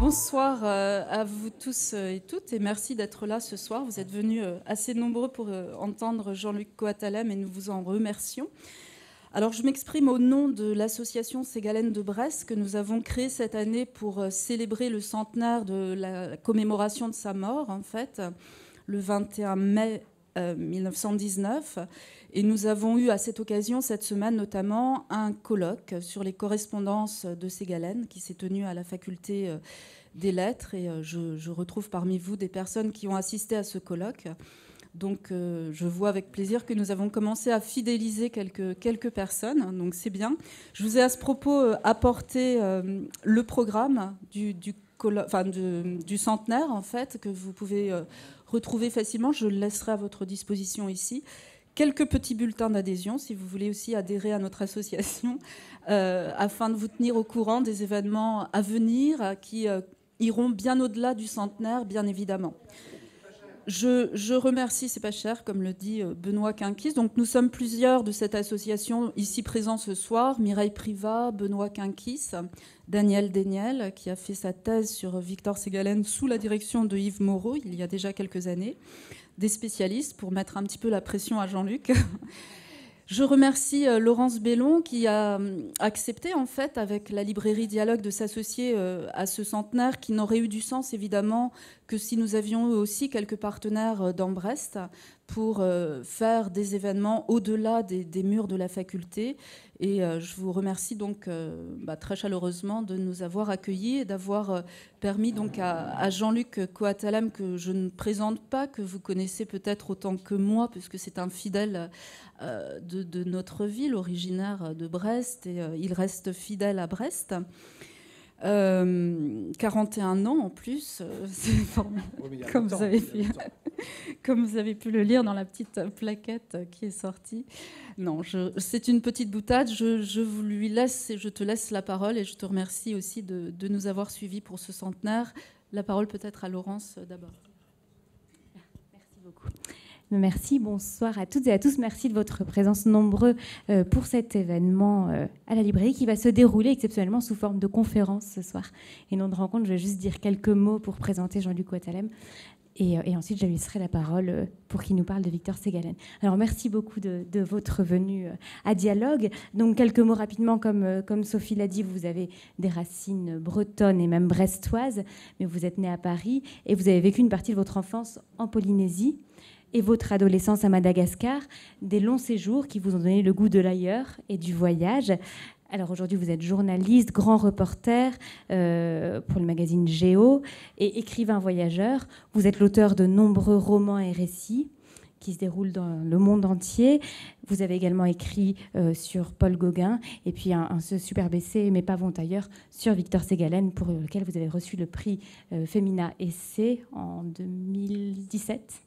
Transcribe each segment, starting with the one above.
Bonsoir à vous tous et toutes et merci d'être là ce soir. Vous êtes venus assez nombreux pour entendre Jean-Luc Coattalem et nous vous en remercions. Alors je m'exprime au nom de l'association Ségalène de Brest que nous avons créée cette année pour célébrer le centenaire de la commémoration de sa mort, en fait, le 21 mai 1919. Et nous avons eu à cette occasion, cette semaine notamment, un colloque sur les correspondances de Ségalène qui s'est tenu à la faculté des lettres. Et je retrouve parmi vous des personnes qui ont assisté à ce colloque. Donc je vois avec plaisir que nous avons commencé à fidéliser quelques personnes. Donc c'est bien. Je vous ai à ce propos apporté le programme du centenaire, en fait, que vous pouvez retrouver facilement. Je le laisserai à votre disposition ici. Quelques petits bulletins d'adhésion, si vous voulez aussi adhérer à notre association, afin de vous tenir au courant des événements à venir qui iront bien au-delà du centenaire, bien évidemment. Je remercie, c'est pas cher, comme le dit Benoît Quinquis. Donc nous sommes plusieurs de cette association ici présents ce soir. Mireille Privat, Benoît Quinquis, Daniel Desniel, qui a fait sa thèse sur Victor Ségalène sous la direction de Yves Moreau il y a déjà quelques années. Des spécialistes pour mettre un petit peu la pression à Jean-Luc. Je remercie Laurence Bellon qui a accepté, en fait, avec la librairie Dialogue, de s'associer à ce centenaire qui n'aurait eu du sens, évidemment, que si nous avions eu aussi quelques partenaires dans Brest pour faire des événements au-delà des murs de la faculté. Et je vous remercie donc très chaleureusement de nous avoir accueillis et d'avoir permis donc à Jean-Luc Coattalem, que je ne présente pas, que vous connaissez peut-être autant que moi, puisque c'est un fidèle de notre ville, originaire de Brest, et il reste fidèle à Brest. 41 ans en plus, comme vous avez pu le lire dans la petite plaquette qui est sortie. Non, c'est une petite boutade. Je te laisse la parole et je te remercie aussi de nous avoir suivis pour ce centenaire. La parole peut-être à Laurence d'abord. Merci beaucoup. Merci, bonsoir à toutes et à tous. Merci de votre présence nombreux pour cet événement à la librairie qui va se dérouler exceptionnellement sous forme de conférence ce soir et non de rencontre. Je vais juste dire quelques mots pour présenter Jean-Luc Coattalem et ensuite je lui laisserai la parole pour qu'il nous parle de Victor Ségalène. Alors merci beaucoup de votre venue à Dialogue. Donc quelques mots rapidement, comme Sophie l'a dit, vous avez des racines bretonnes et même brestoises, mais vous êtes né à Paris et vous avez vécu une partie de votre enfance en Polynésie et votre adolescence à Madagascar, des longs séjours qui vous ont donné le goût de l'ailleurs et du voyage. Alors aujourd'hui, vous êtes journaliste, grand reporter pour le magazine Géo et écrivain voyageur. Vous êtes l'auteur de nombreux romans et récits qui se déroulent dans le monde entier. Vous avez également écrit sur Paul Gauguin et puis ce superbe essai, Mes pas vont ailleurs, sur Victor Ségalène, pour lequel vous avez reçu le prix Femina Essai en 2017.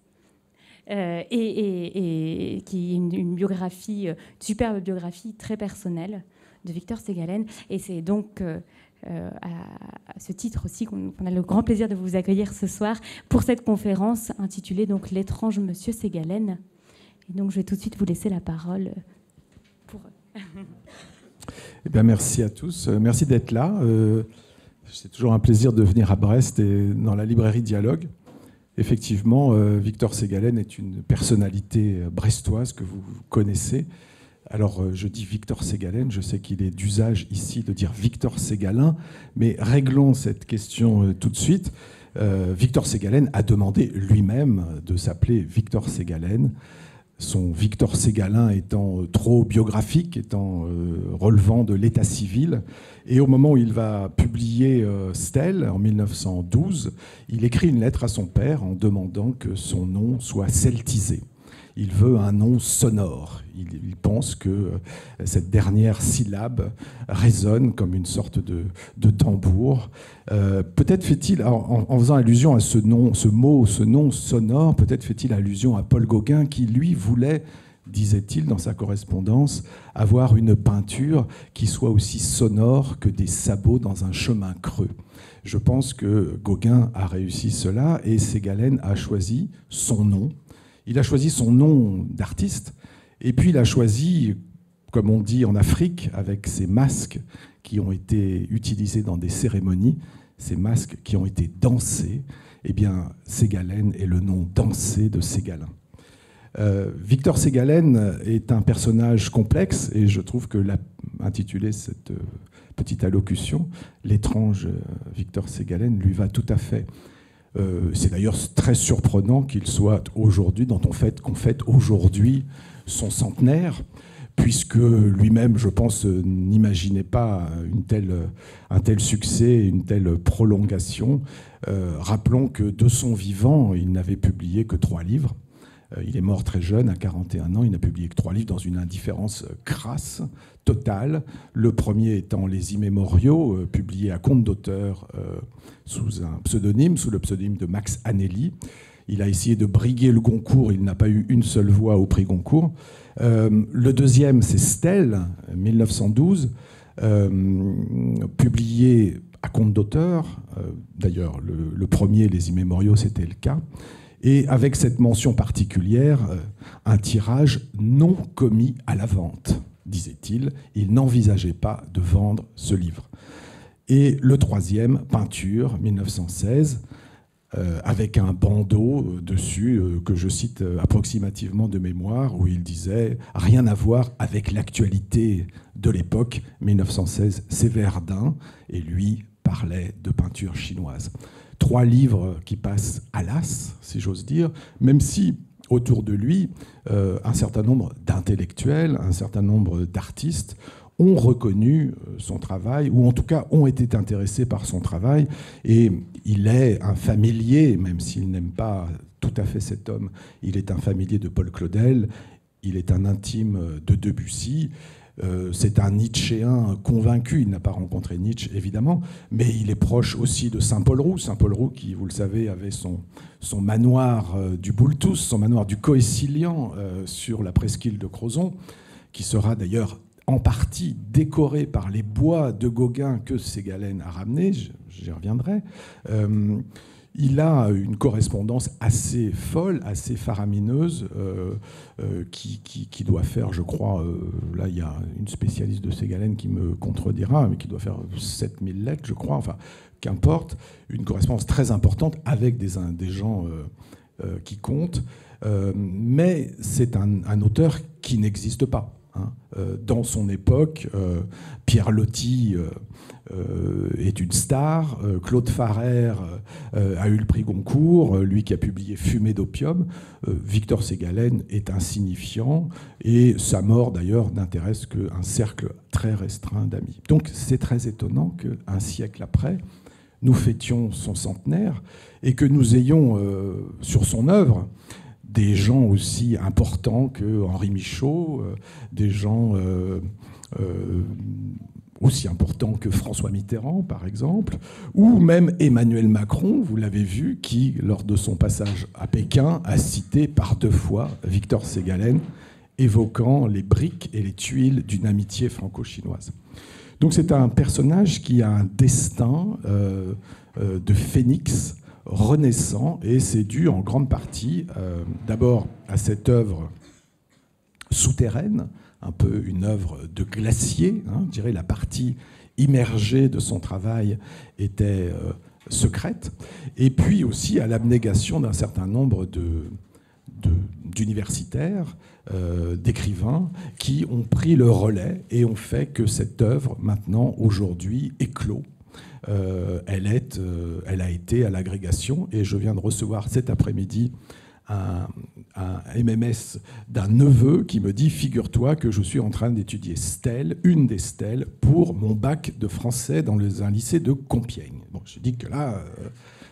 Et qui est une biographie, une superbe biographie très personnelle de Victor Ségalène. Et c'est donc à ce titre aussi qu'on a le grand plaisir de vous accueillir ce soir pour cette conférence intitulée donc L'étrange Monsieur Ségalène. Et donc je vais tout de suite vous laisser la parole pour eux. Eh bien, merci à tous. Merci d'être là. C'est toujours un plaisir de venir à Brest et dans la librairie Dialogue. Effectivement, Victor Ségalène est une personnalité brestoise que vous connaissez. Alors, je dis Victor Ségalène, je sais qu'il est d'usage ici de dire Victor Ségalin, mais réglons cette question tout de suite. Victor Ségalène a demandé lui-même de s'appeler Victor Ségalène, son Victor Ségalin étant trop biographique, étant relevant de l'état civil. Et au moment où il va publier Stèle, en 1912, il écrit une lettre à son père en demandant que son nom soit celtisé. Il veut un nom sonore. Il pense que cette dernière syllabe résonne comme une sorte de tambour. Peut-être fait-il, en faisant allusion à ce nom sonore, peut-être fait-il allusion à Paul Gauguin qui, lui, voulait, disait-il dans sa correspondance, avoir une peinture qui soit aussi sonore que des sabots dans un chemin creux. Je pense que Gauguin a réussi cela et Ségalène a choisi son nom. Il a choisi son nom d'artiste et puis il a choisi, comme on dit en Afrique, avec ces masques qui ont été utilisés dans des cérémonies, ces masques qui ont été dansés, eh bien, Ségalen est le nom dansé de Ségalin. Victor Ségalen est un personnage complexe et je trouve que intituler cette petite allocution, l'étrange Victor Ségalen, lui va tout à fait. C'est d'ailleurs très surprenant qu'il soit aujourd'hui, qu'on fête aujourd'hui son centenaire, puisque lui-même, je pense, n'imaginait pas un tel succès, une telle prolongation. Rappelons que de son vivant, il n'avait publié que 3 livres. Il est mort très jeune, à 41 ans. Il n'a publié que 3 livres dans une indifférence crasse, totale. Le premier étant Les Immémoriaux, publié à compte d'auteur sous le pseudonyme de Max Anelli. Il a essayé de briguer le Goncourt. Il n'a pas eu une seule voix au prix Goncourt. Le deuxième, c'est Stèle, 1912, publié à compte d'auteur. D'ailleurs, le premier, Les Immémoriaux, c'était le cas. Et avec cette mention particulière, un tirage non commis à la vente, disait-il. Il n'envisageait pas de vendre ce livre. Et le troisième, Peinture, 1916, avec un bandeau dessus, que je cite approximativement de mémoire, où il disait « Rien à voir avec l'actualité de l'époque, 1916, c'est Verdun », et lui parlait de peinture chinoise. 3 livres qui passent à l'as, si j'ose dire, même si autour de lui, un certain nombre d'intellectuels, un certain nombre d'artistes ont reconnu son travail, ou en tout cas ont été intéressés par son travail. Et il est un familier, même s'il n'aime pas tout à fait cet homme, il est un familier de Paul Claudel, il est un intime de Debussy. C'est un Nietzschéen convaincu, il n'a pas rencontré Nietzsche évidemment, mais il est proche aussi de Saint-Paul Roux. Saint-Paul Roux qui, vous le savez, avait son manoir du Boultous, son manoir du Coëcilian sur la presqu'île de Crozon, qui sera d'ailleurs en partie décoré par les bois de Gauguin que Ségalen a ramenés, j'y reviendrai. Il a une correspondance assez folle, assez faramineuse, qui doit faire, je crois, là il y a une spécialiste de Ségalen qui me contredira, mais qui doit faire 7000 lettres, je crois, enfin, qu'importe, une correspondance très importante avec des gens qui comptent, mais c'est un auteur qui n'existe pas. Dans son époque, Pierre Loti est une star, Claude Farrère a eu le prix Goncourt, lui qui a publié Fumée d'opium, Victor Ségalen est insignifiant, et sa mort d'ailleurs n'intéresse qu'un cercle très restreint d'amis. Donc c'est très étonnant qu'un siècle après, nous fêtions son centenaire et que nous ayons sur son œuvre des gens aussi importants que Henri Michaud, des gens aussi importants que François Mitterrand, par exemple, ou même Emmanuel Macron, vous l'avez vu, qui, lors de son passage à Pékin, a cité par 2 fois Victor Ségalen, évoquant les briques et les tuiles d'une amitié franco-chinoise. Donc c'est un personnage qui a un destin de phénix renaissant, et c'est dû en grande partie d'abord à cette œuvre souterraine, un peu une œuvre de glacier, je dirais la partie immergée de son travail était secrète, et puis aussi à l'abnégation d'un certain nombre d'universitaires, d'écrivains qui ont pris le relais et ont fait que cette œuvre, maintenant, aujourd'hui, éclot. Elle a été à l'agrégation, et je viens de recevoir cet après-midi un MMS d'un neveu qui me dit « Figure-toi que je suis en train d'étudier Stèle, une des stèles, pour mon bac de français dans un lycée de Compiègne. » Bon, je dis que là,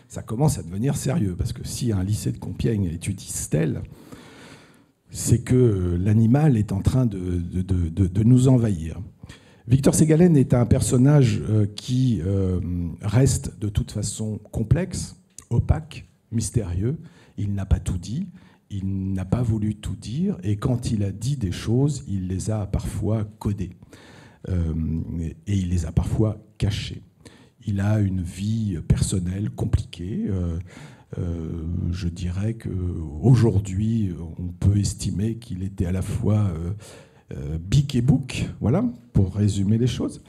ça commence à devenir sérieux, parce que si un lycée de Compiègne étudie Stèle, c'est que l'animal est en train de nous envahir. Victor Ségalen est un personnage qui reste de toute façon complexe, opaque, mystérieux. Il n'a pas tout dit, il n'a pas voulu tout dire, et quand il a dit des choses, il les a parfois codées, et il les a parfois cachées. Il a une vie personnelle compliquée. Je dirais qu'aujourd'hui, on peut estimer qu'il était à la fois bic et bouc, voilà, pour résumer les choses.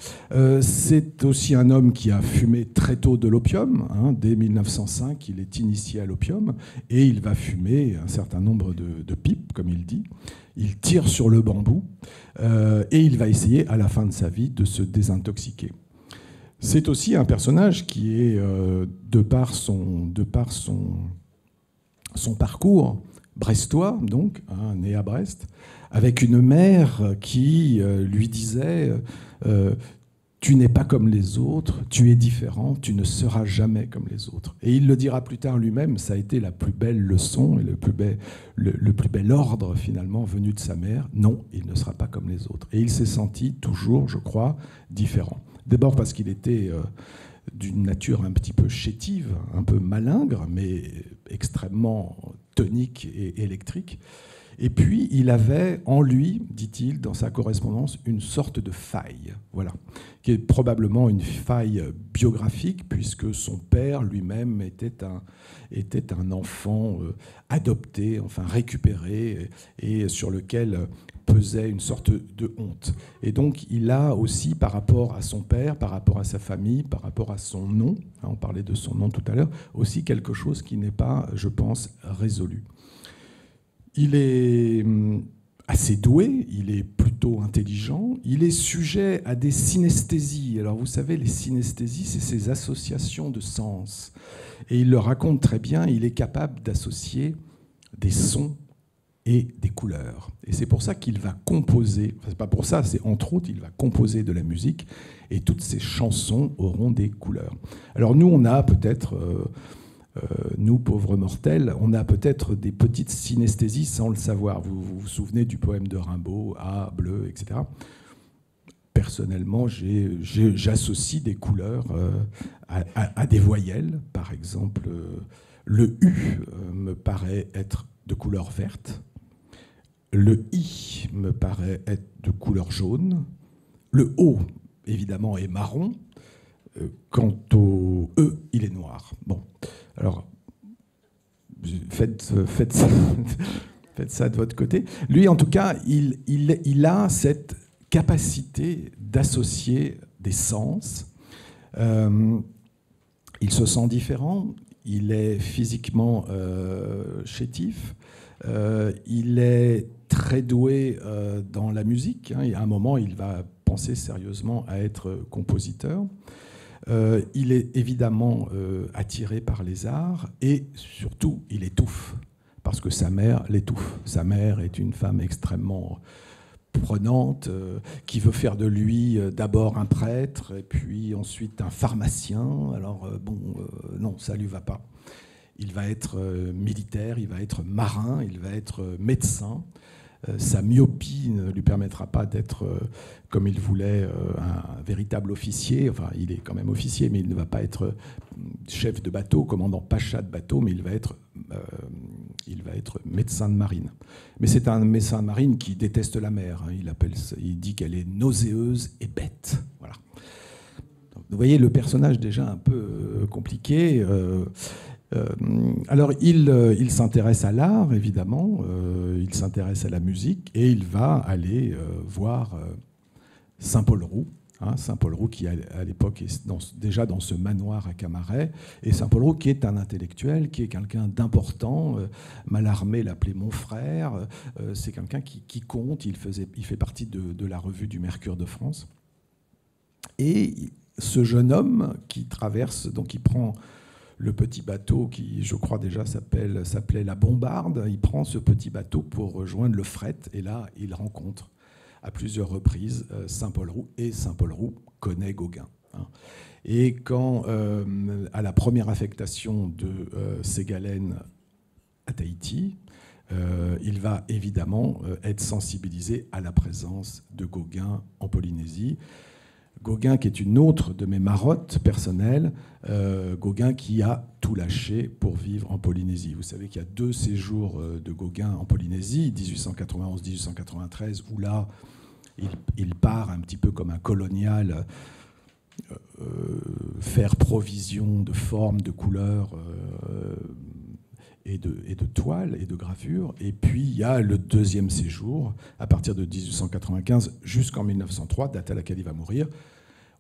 C'est aussi un homme qui a fumé très tôt de l'opium. Dès 1905, il est initié à l'opium et il va fumer un certain nombre de pipes, comme il dit. Il tire sur le bambou et il va essayer, à la fin de sa vie, de se désintoxiquer. C'est aussi un personnage qui est, de par son parcours brestois, donc, né à Brest, avec une mère qui lui disait tu n'es pas comme les autres, tu es différent, tu ne seras jamais comme les autres. Et il le dira plus tard lui-même, ça a été la plus belle leçon et le plus bel ordre finalement venu de sa mère. Non, il ne sera pas comme les autres. Et il s'est senti toujours, je crois, différent. D'abord parce qu'il était d'une nature un petit peu chétive, un peu malingre, mais extrêmement tonique et électrique. Et puis, il avait en lui, dit-il, dans sa correspondance, une sorte de faille, voilà, qui est probablement une faille biographique, puisque son père lui-même était un enfant adopté, enfin récupéré, et sur lequel pesait une sorte de honte. Et donc, il a aussi, par rapport à son père, par rapport à sa famille, par rapport à son nom, on parlait de son nom tout à l'heure, aussi quelque chose qui n'est pas, je pense, résolu. Il est assez doué, il est plutôt intelligent, il est sujet à des synesthésies. Alors vous savez, les synesthésies, c'est ces associations de sens. Et il le raconte très bien, il est capable d'associer des sons et des couleurs. Et c'est pour ça qu'il va composer, enfin, c'est pas pour ça, c'est entre autres, il va composer de la musique, et toutes ces chansons auront des couleurs. Alors nous, on a peut-être... nous, pauvres mortels, on a peut-être des petites synesthésies sans le savoir. Vous vous souvenez du poème de Rimbaud, A, bleu, etc. Personnellement, j'associe des couleurs à des voyelles. Par exemple, le U me paraît être de couleur verte. Le I me paraît être de couleur jaune. Le O, évidemment, est marron. Quant au E, il est noir. Bon. Alors, faites ça de votre côté. Lui, en tout cas, il a cette capacité d'associer des sens. Il se sent différent. Il est physiquement chétif. Il est très doué dans la musique. Et à un moment, il va penser sérieusement à être compositeur. Il est évidemment attiré par les arts et surtout, il étouffe parce que sa mère l'étouffe. Sa mère est une femme extrêmement prenante qui veut faire de lui d'abord un prêtre et puis ensuite un pharmacien. Alors non, ça lui va pas. Il va être militaire, il va être marin, il va être médecin. Sa myopie ne lui permettra pas d'être, comme il voulait, un véritable officier. Enfin, il est quand même officier, mais il ne va pas être chef de bateau, commandant pacha de bateau, mais il va être médecin de marine. Mais c'est un médecin de marine qui déteste la mer. Il dit qu'elle est nauséeuse et bête. Voilà. Donc, vous voyez le personnage déjà un peu compliqué. Alors, il s'intéresse à l'art, évidemment, il s'intéresse à la musique, et il va aller voir Saint-Paul Roux, Saint-Paul Roux qui, à l'époque, est déjà dans ce manoir à Camaret, et Saint-Paul Roux qui est un intellectuel, qui est quelqu'un d'important. Mallarmé l'appelait mon frère, c'est quelqu'un qui compte, il fait partie de la revue du Mercure de France. Et ce jeune homme qui traverse, donc il prend... le petit bateau qui, je crois déjà, s'appelait la Bombarde. Il prend ce petit bateau pour rejoindre le fret. Et là, il rencontre à plusieurs reprises Saint-Paul Roux. Et Saint-Paul Roux connaît Gauguin. Et quand, à la première affectation de Ségalen à Tahiti, il va évidemment être sensibilisé à la présence de Gauguin en Polynésie. Gauguin, qui est une autre de mes marottes personnelles, Gauguin qui a tout lâché pour vivre en Polynésie. Vous savez qu'il y a 2 séjours de Gauguin en Polynésie, 1891-1893, où là, il part un petit peu comme un colonial, faire provision de formes, de couleurs, et de toiles et de gravures. Et puis il y a le deuxième séjour, à partir de 1895 jusqu'en 1903, date à laquelle il va mourir,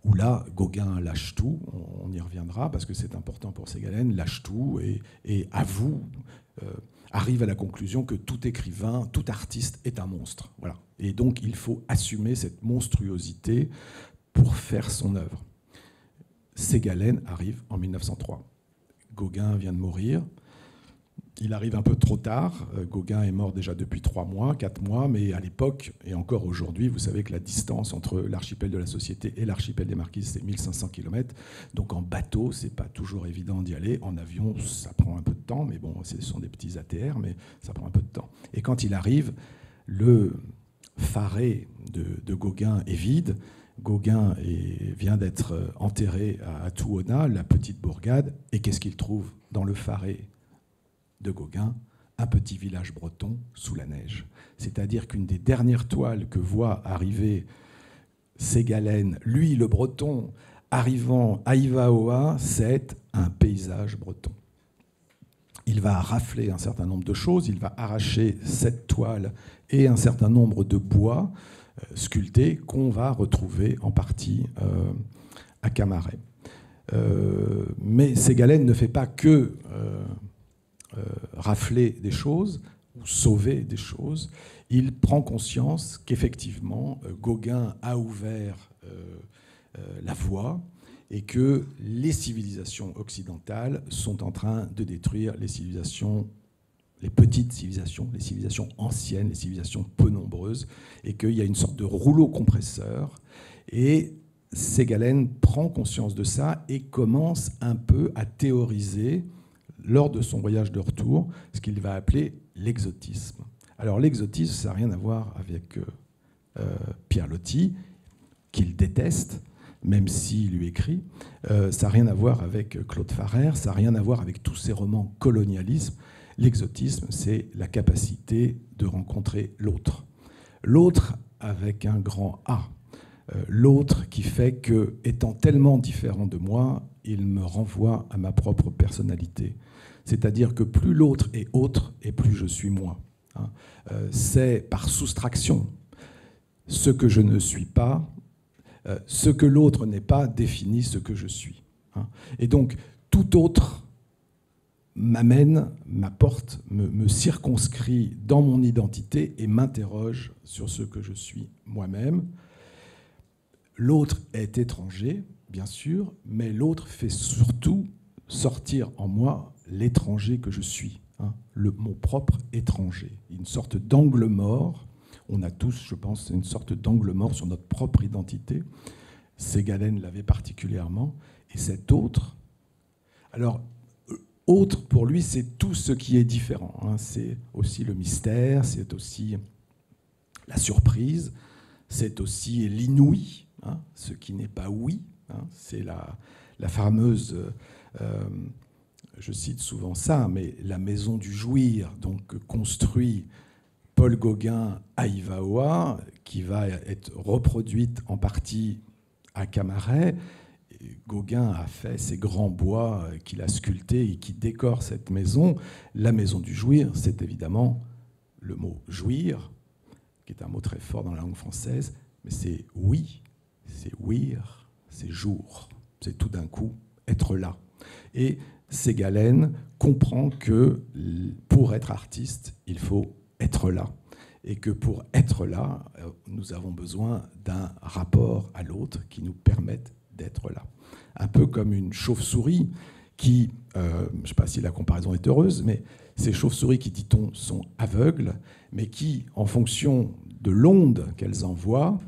où là, Gauguin lâche tout, on y reviendra parce que c'est important pour Ségalen, lâche tout et avoue, arrive à la conclusion que tout écrivain, tout artiste est un monstre. Voilà. Et donc il faut assumer cette monstruosité pour faire son œuvre. Ségalen arrive en 1903. Gauguin vient de mourir. Il arrive un peu trop tard. Gauguin est mort déjà depuis 3 mois, 4 mois, mais à l'époque, et encore aujourd'hui, vous savez que la distance entre l'archipel de la Société et l'archipel des Marquises, c'est 1500 km. Donc en bateau, c'est pas toujours évident d'y aller. En avion, ça prend un peu de temps, mais bon, ce sont des petits ATR, mais ça prend un peu de temps. Et quand il arrive, le pharet de Gauguin est vide. Gauguin vient d'être enterré à Touhona, la petite bourgade, et qu'est-ce qu'il trouve dans le pharet de Gauguin? Un petit village breton sous la neige. C'est-à-dire qu'une des dernières toiles que voit arriver Ségalen, lui le breton, arrivant à Ivaoa, c'est un paysage breton. Il va rafler un certain nombre de choses, il va arracher cette toile et un certain nombre de bois sculptés qu'on va retrouver en partie à Camaret. Mais Ségalen ne fait pas que rafler des choses ou sauver des choses. Il prend conscience qu'effectivement Gauguin a ouvert la voie et que les civilisations occidentales sont en train de détruire les civilisations, les petites civilisations, les civilisations anciennes, les civilisations peu nombreuses, et qu'il y a une sorte de rouleau compresseur. Et Ségalen prend conscience de ça et commence un peu à théoriser, lors de son voyage de retour, ce qu'il va appeler l'exotisme. Alors l'exotisme, ça n'a rien à voir avec Pierre Loti, qu'il déteste, même s'il lui écrit. Ça n'a rien à voir avec Claude Farrère, ça n'a rien à voir avec tous ces romans colonialisme. L'exotisme, c'est la capacité de rencontrer l'autre. L'autre avec un grand A. L'autre qui fait que, étant tellement différent de moi, il me renvoie à ma propre personnalité. C'est-à-dire que plus l'autre est autre, et plus je suis moi. C'est par soustraction. Ce que je ne suis pas, ce que l'autre n'est pas, définit ce que je suis. Et donc, tout autre m'amène, m'apporte, me circonscrit dans mon identité et m'interroge sur ce que je suis moi-même. L'autre est étranger, bien sûr, mais l'autre fait surtout sortir en moi l'étranger que je suis, mon propre étranger. Une sorte d'angle mort. On a tous, je pense, une sorte d'angle mort sur notre propre identité. Ségalen l'avait particulièrement. Et cet autre, alors, autre pour lui, c'est tout ce qui est différent. C'est aussi le mystère, c'est aussi la surprise, c'est aussi l'inouï, ce qui n'est pas oui. C'est la fameuse, je cite souvent ça, mais la maison du jouir, donc construit Paul Gauguin à Ivaoa, qui va être reproduite en partie à Camaret. Gauguin a fait ces grands bois qu'il a sculptés et qui décorent cette maison. La maison du jouir, c'est évidemment le mot jouir, qui est un mot très fort dans la langue française, mais c'est oui, c'est ouïr, c'est jour, c'est tout d'un coup être là. Et Ségalen comprend que pour être artiste, il faut être là. Et que pour être là, nous avons besoin d'un rapport à l'autre qui nous permette d'être là. Un peu comme une chauve-souris qui, je ne sais pas si la comparaison est heureuse, mais ces chauves-souris qui, dit-on, sont aveugles, mais qui, en fonction de l'onde qu'elles envoient,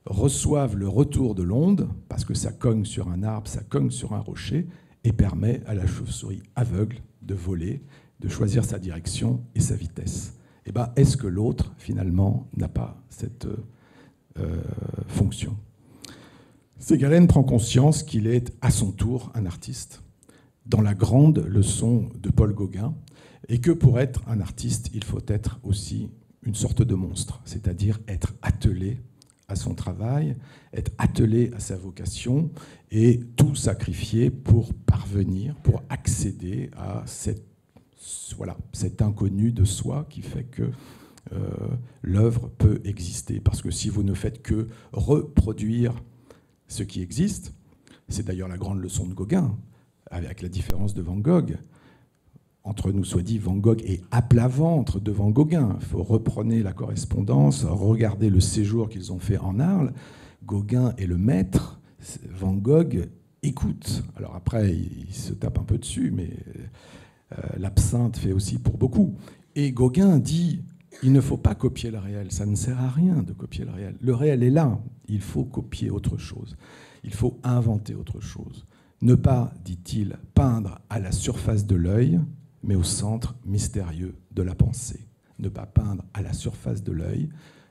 reçoivent le retour de l'onde, parce que ça cogne sur un arbre, ça cogne sur un rocher, et permet à la chauve-souris aveugle de voler, de choisir sa direction et sa vitesse. Eh bien, est-ce que l'autre, finalement, n'a pas cette fonction ? Ségalen prend conscience qu'il est, à son tour, un artiste, dans la grande leçon de Paul Gauguin, et que pour être un artiste, il faut être aussi une sorte de monstre, c'est-à-dire être attelé à son travail, être attelé à sa vocation, et tout sacrifier pour parvenir, pour accéder à voilà, cet inconnu de soi qui fait que l'œuvre peut exister. Parce que si vous ne faites que reproduire ce qui existe, c'est d'ailleurs la grande leçon de Gauguin, avec la différence de Van Gogh. Entre nous soit dit, Van Gogh est à plat ventre devant Gauguin. Il faut reprendre la correspondance, regarder le séjour qu'ils ont fait en Arles. Gauguin est le maître, Van Gogh écoute. Alors après, il se tape un peu dessus, mais l'absinthe fait aussi pour beaucoup. Et Gauguin dit, il ne faut pas copier le réel, ça ne sert à rien de copier le réel. Le réel est là, il faut copier autre chose. Il faut inventer autre chose. Ne pas, dit-il, peindre à la surface de l'œil, mais au centre mystérieux de la pensée. Ne pas peindre à la surface de l'œil,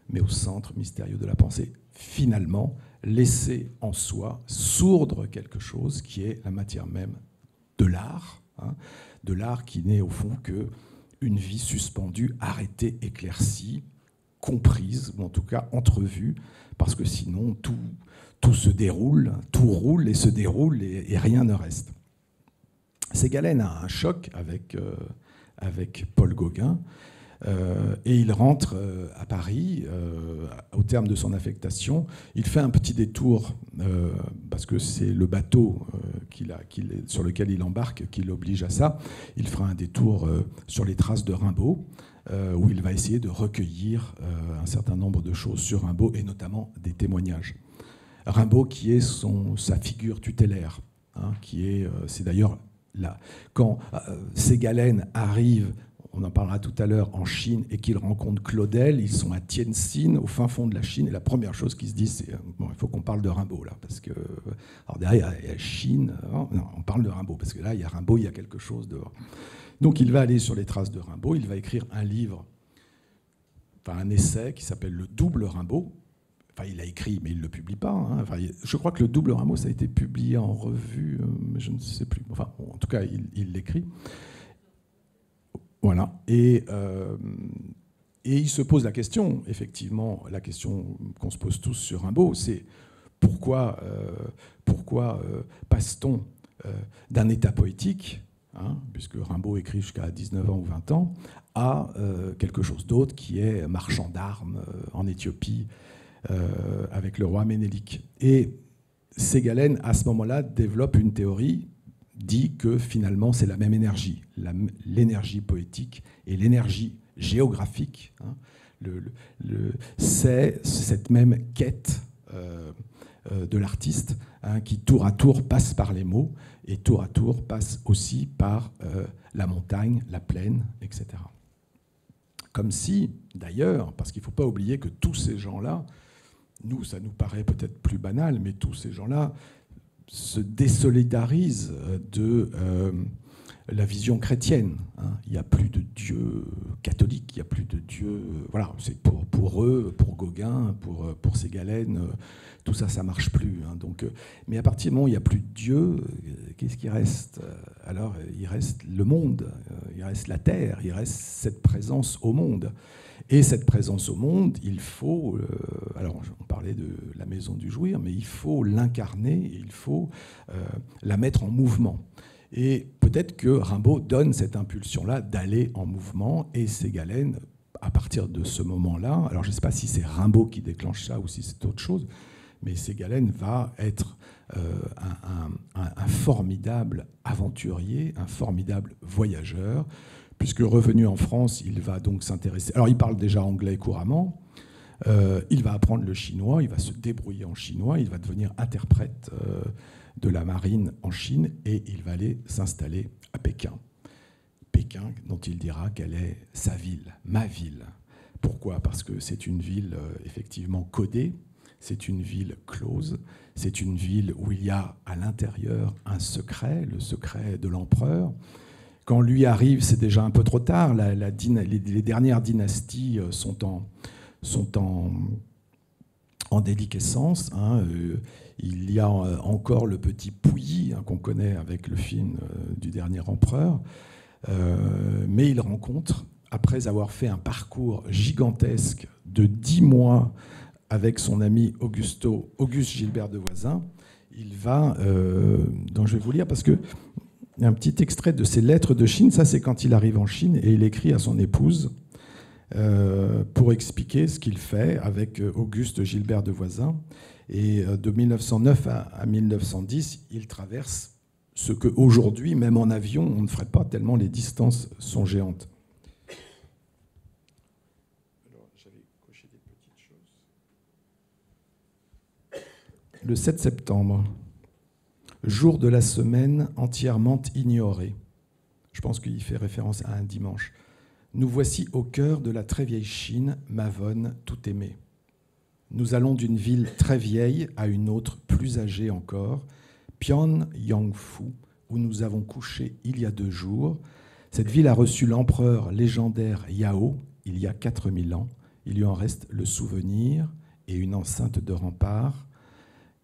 mais au centre mystérieux de la pensée. Finalement, laisser en soi sourdre quelque chose qui est la matière même de l'art, de l'art qui n'est au fond qu'une vie suspendue, arrêtée, éclaircie, comprise, ou en tout cas entrevue, parce que sinon tout se déroule, tout roule et se déroule et rien ne reste. Ségalen a un choc avec Paul Gauguin et il rentre à Paris au terme de son affectation. Il fait un petit détour parce que c'est le bateau sur lequel il embarque qui l'oblige à ça. Il fera un détour sur les traces de Rimbaud où il va essayer de recueillir un certain nombre de choses sur Rimbaud et notamment des témoignages. Rimbaud qui est sa figure tutélaire, c'est d'ailleurs là. Quand Ségalen arrive, on en parlera tout à l'heure, en Chine, et qu'il rencontre Claudel, ils sont à Tientsin, au fin fond de la Chine, et la première chose qu'ils se disent, c'est bon, il faut qu'on parle de Rimbaud, là, parce que... Alors derrière, il y a Chine, non, on parle de Rimbaud, parce que là, il y a Rimbaud, il y a quelque chose dehors. Donc il va aller sur les traces de Rimbaud, il va écrire un livre, enfin un essai qui s'appelle Le Double Rimbaud. Enfin, il a écrit, mais il ne le publie pas. Enfin, je crois que Le Double Rimbaud, ça a été publié en revue, mais je ne sais plus. Enfin, bon, en tout cas, il l'écrit. Voilà. Et il se pose la question, effectivement, la question qu'on se pose tous sur Rimbaud, c'est pourquoi passe-t-on d'un état poétique, puisque Rimbaud écrit jusqu'à 19 ans ou 20 ans, à quelque chose d'autre qui est marchand d'armes en Éthiopie, avec le roi Ménélique. Et Ségalen, à ce moment-là, développe une théorie, dit que finalement c'est la même énergie, l'énergie poétique et l'énergie géographique. C'est cette même quête de l'artiste qui tour à tour passe par les mots et tour à tour passe aussi par la montagne, la plaine, etc. Comme si, d'ailleurs, parce qu'il ne faut pas oublier que tous ces gens-là, nous, ça nous paraît peut-être plus banal, mais tous ces gens-là se désolidarisent de la vision chrétienne. Il n'y a plus de Dieu catholique, il n'y a plus de Dieu... Voilà, c'est pour eux, pour Gauguin, pour Ségalen, tout ça, ça ne marche plus. Donc, mais à partir du moment où il n'y a plus de Dieu, qu'est-ce qui reste ? Alors, il reste le monde, il reste la terre, il reste cette présence au monde. Et cette présence au monde, il faut, alors on parlait de la maison du jouir, mais il faut l'incarner, il faut la mettre en mouvement. Et peut-être que Rimbaud donne cette impulsion-là d'aller en mouvement, et Ségalen, à partir de ce moment-là, alors je ne sais pas si c'est Rimbaud qui déclenche ça ou si c'est autre chose, mais Ségalen va être un formidable aventurier, un formidable voyageur, puisque revenu en France, il va donc s'intéresser... Alors, il parle déjà anglais couramment, il va apprendre le chinois, il va se débrouiller en chinois, il va devenir interprète de la marine en Chine, et il va aller s'installer à Pékin. Pékin, dont il dira qu'elle est sa ville, ma ville. Pourquoi ? Parce que c'est une ville effectivement codée, c'est une ville close, c'est une ville où il y a à l'intérieur un secret, le secret de l'empereur. Quand lui arrive, c'est déjà un peu trop tard. Les dernières dynasties sont en déliquescence. Il y a encore le petit Pouilly qu'on connaît avec le film du dernier empereur. Mais il rencontre, après avoir fait un parcours gigantesque de 10 mois avec son ami Auguste Gilbert de Voisin, il va, dont je vais vous lire parce que un petit extrait de ses lettres de Chine. Ça, c'est quand il arrive en Chine et il écrit à son épouse pour expliquer ce qu'il fait avec Auguste Gilbert de Voisin. Et de 1909 à 1910, il traverse ce qu'aujourd'hui, même en avion, on ne ferait pas tellement les distances sont géantes. Alors, j'avais coché des petites choses. Le 7 septembre, jour de la semaine entièrement ignoré. Je pense qu'il fait référence à un dimanche. Nous voici au cœur de la très vieille Chine, Mavone, tout aimée. Nous allons d'une ville très vieille à une autre plus âgée encore, Pyongyangfu, où nous avons couché il y a 2 jours. Cette ville a reçu l'empereur légendaire Yao il y a 4000 ans. Il lui en reste le souvenir et une enceinte de rempart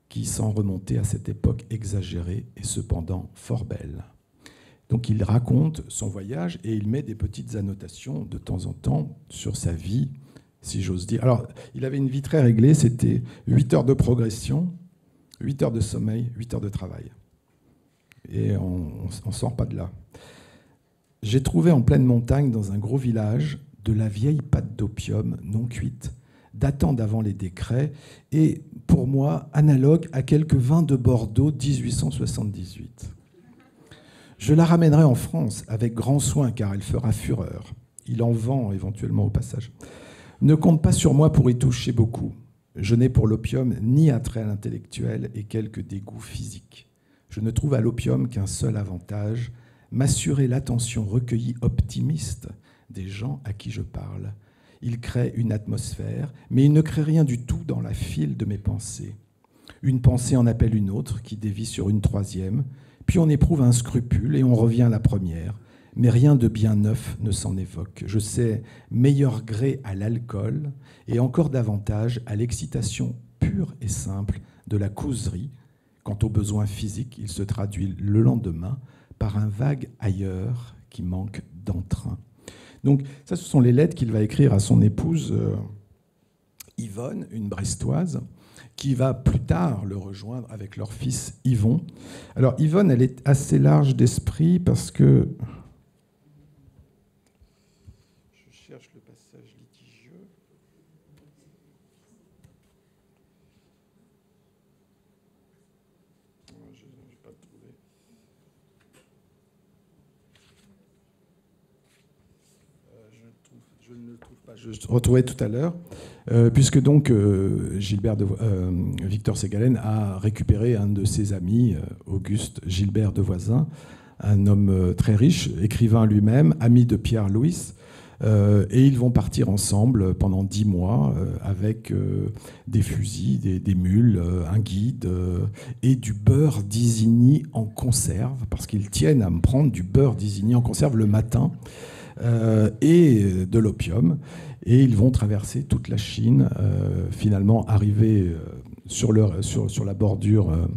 qui s'en remontait à cette époque exagérée et cependant fort belle. Donc il raconte son voyage et il met des petites annotations de temps en temps sur sa vie, si j'ose dire. Alors, il avait une vie très réglée, c'était 8 heures de progression, 8 heures de sommeil, 8 heures de travail. Et on ne sort pas de là. J'ai trouvé en pleine montagne, dans un gros village, de la vieille pâte d'opium non cuite, datant d'avant les décrets, et pour moi, analogue à quelques vins de Bordeaux 1878. Je la ramènerai en France avec grand soin, car elle fera fureur. Il en vend éventuellement au passage. Ne compte pas sur moi pour y toucher beaucoup. Je n'ai pour l'opium ni attrait à l'intellectuel et quelques dégoûts physiques. Je ne trouve à l'opium qu'un seul avantage, m'assurer l'attention recueillie optimiste des gens à qui je parle. Il crée une atmosphère, mais il ne crée rien du tout dans la file de mes pensées. Une pensée en appelle une autre, qui dévie sur une troisième, puis on éprouve un scrupule et on revient à la première. Mais rien de bien neuf ne s'en évoque. Je sais meilleur gré à l'alcool et encore davantage à l'excitation pure et simple de la causerie. Quant aux besoins physiques, il se traduit le lendemain par un vague ailleurs qui manque d'entrain. Donc ça, ce sont les lettres qu'il va écrire à son épouse Yvonne, une Brestoise, qui va plus tard le rejoindre avec leur fils Yvon. Alors Yvonne, elle est assez large d'esprit parce que... Je cherche le passage litigieux. Je n'ai pas trouvé. Je ne le trouve pas. Je le retrouvais tout à l'heure. Puisque donc Victor Ségalen a récupéré un de ses amis, Auguste Gilbert de Voisin, un homme très riche, écrivain lui-même, ami de Pierre Louis, et ils vont partir ensemble pendant 10 mois avec des fusils, des mules, un guide et du beurre d'Isigny en conserve, parce qu'ils tiennent à me prendre du beurre d'Isigny en conserve le matin, et de l'opium. Et ils vont traverser toute la Chine, finalement arriver sur la bordure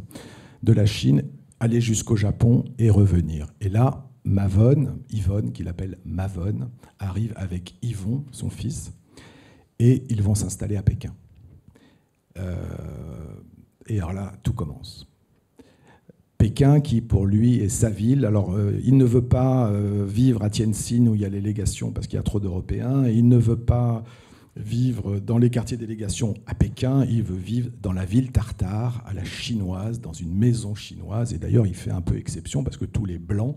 de la Chine, aller jusqu'au Japon et revenir. Et là, Yvonne, qu'il appelle Mavone, arrive avec Yvon, son fils, et ils vont s'installer à Pékin. Et alors là, tout commence. Pékin, qui pour lui est sa ville. Alors, il ne veut pas vivre à Tianjin où il y a les légations parce qu'il y a trop d'Européens. Et il ne veut pas vivre dans les quartiers des légations à Pékin. Il veut vivre dans la ville tartare, à la chinoise, dans une maison chinoise. Et d'ailleurs, il fait un peu exception parce que tous les Blancs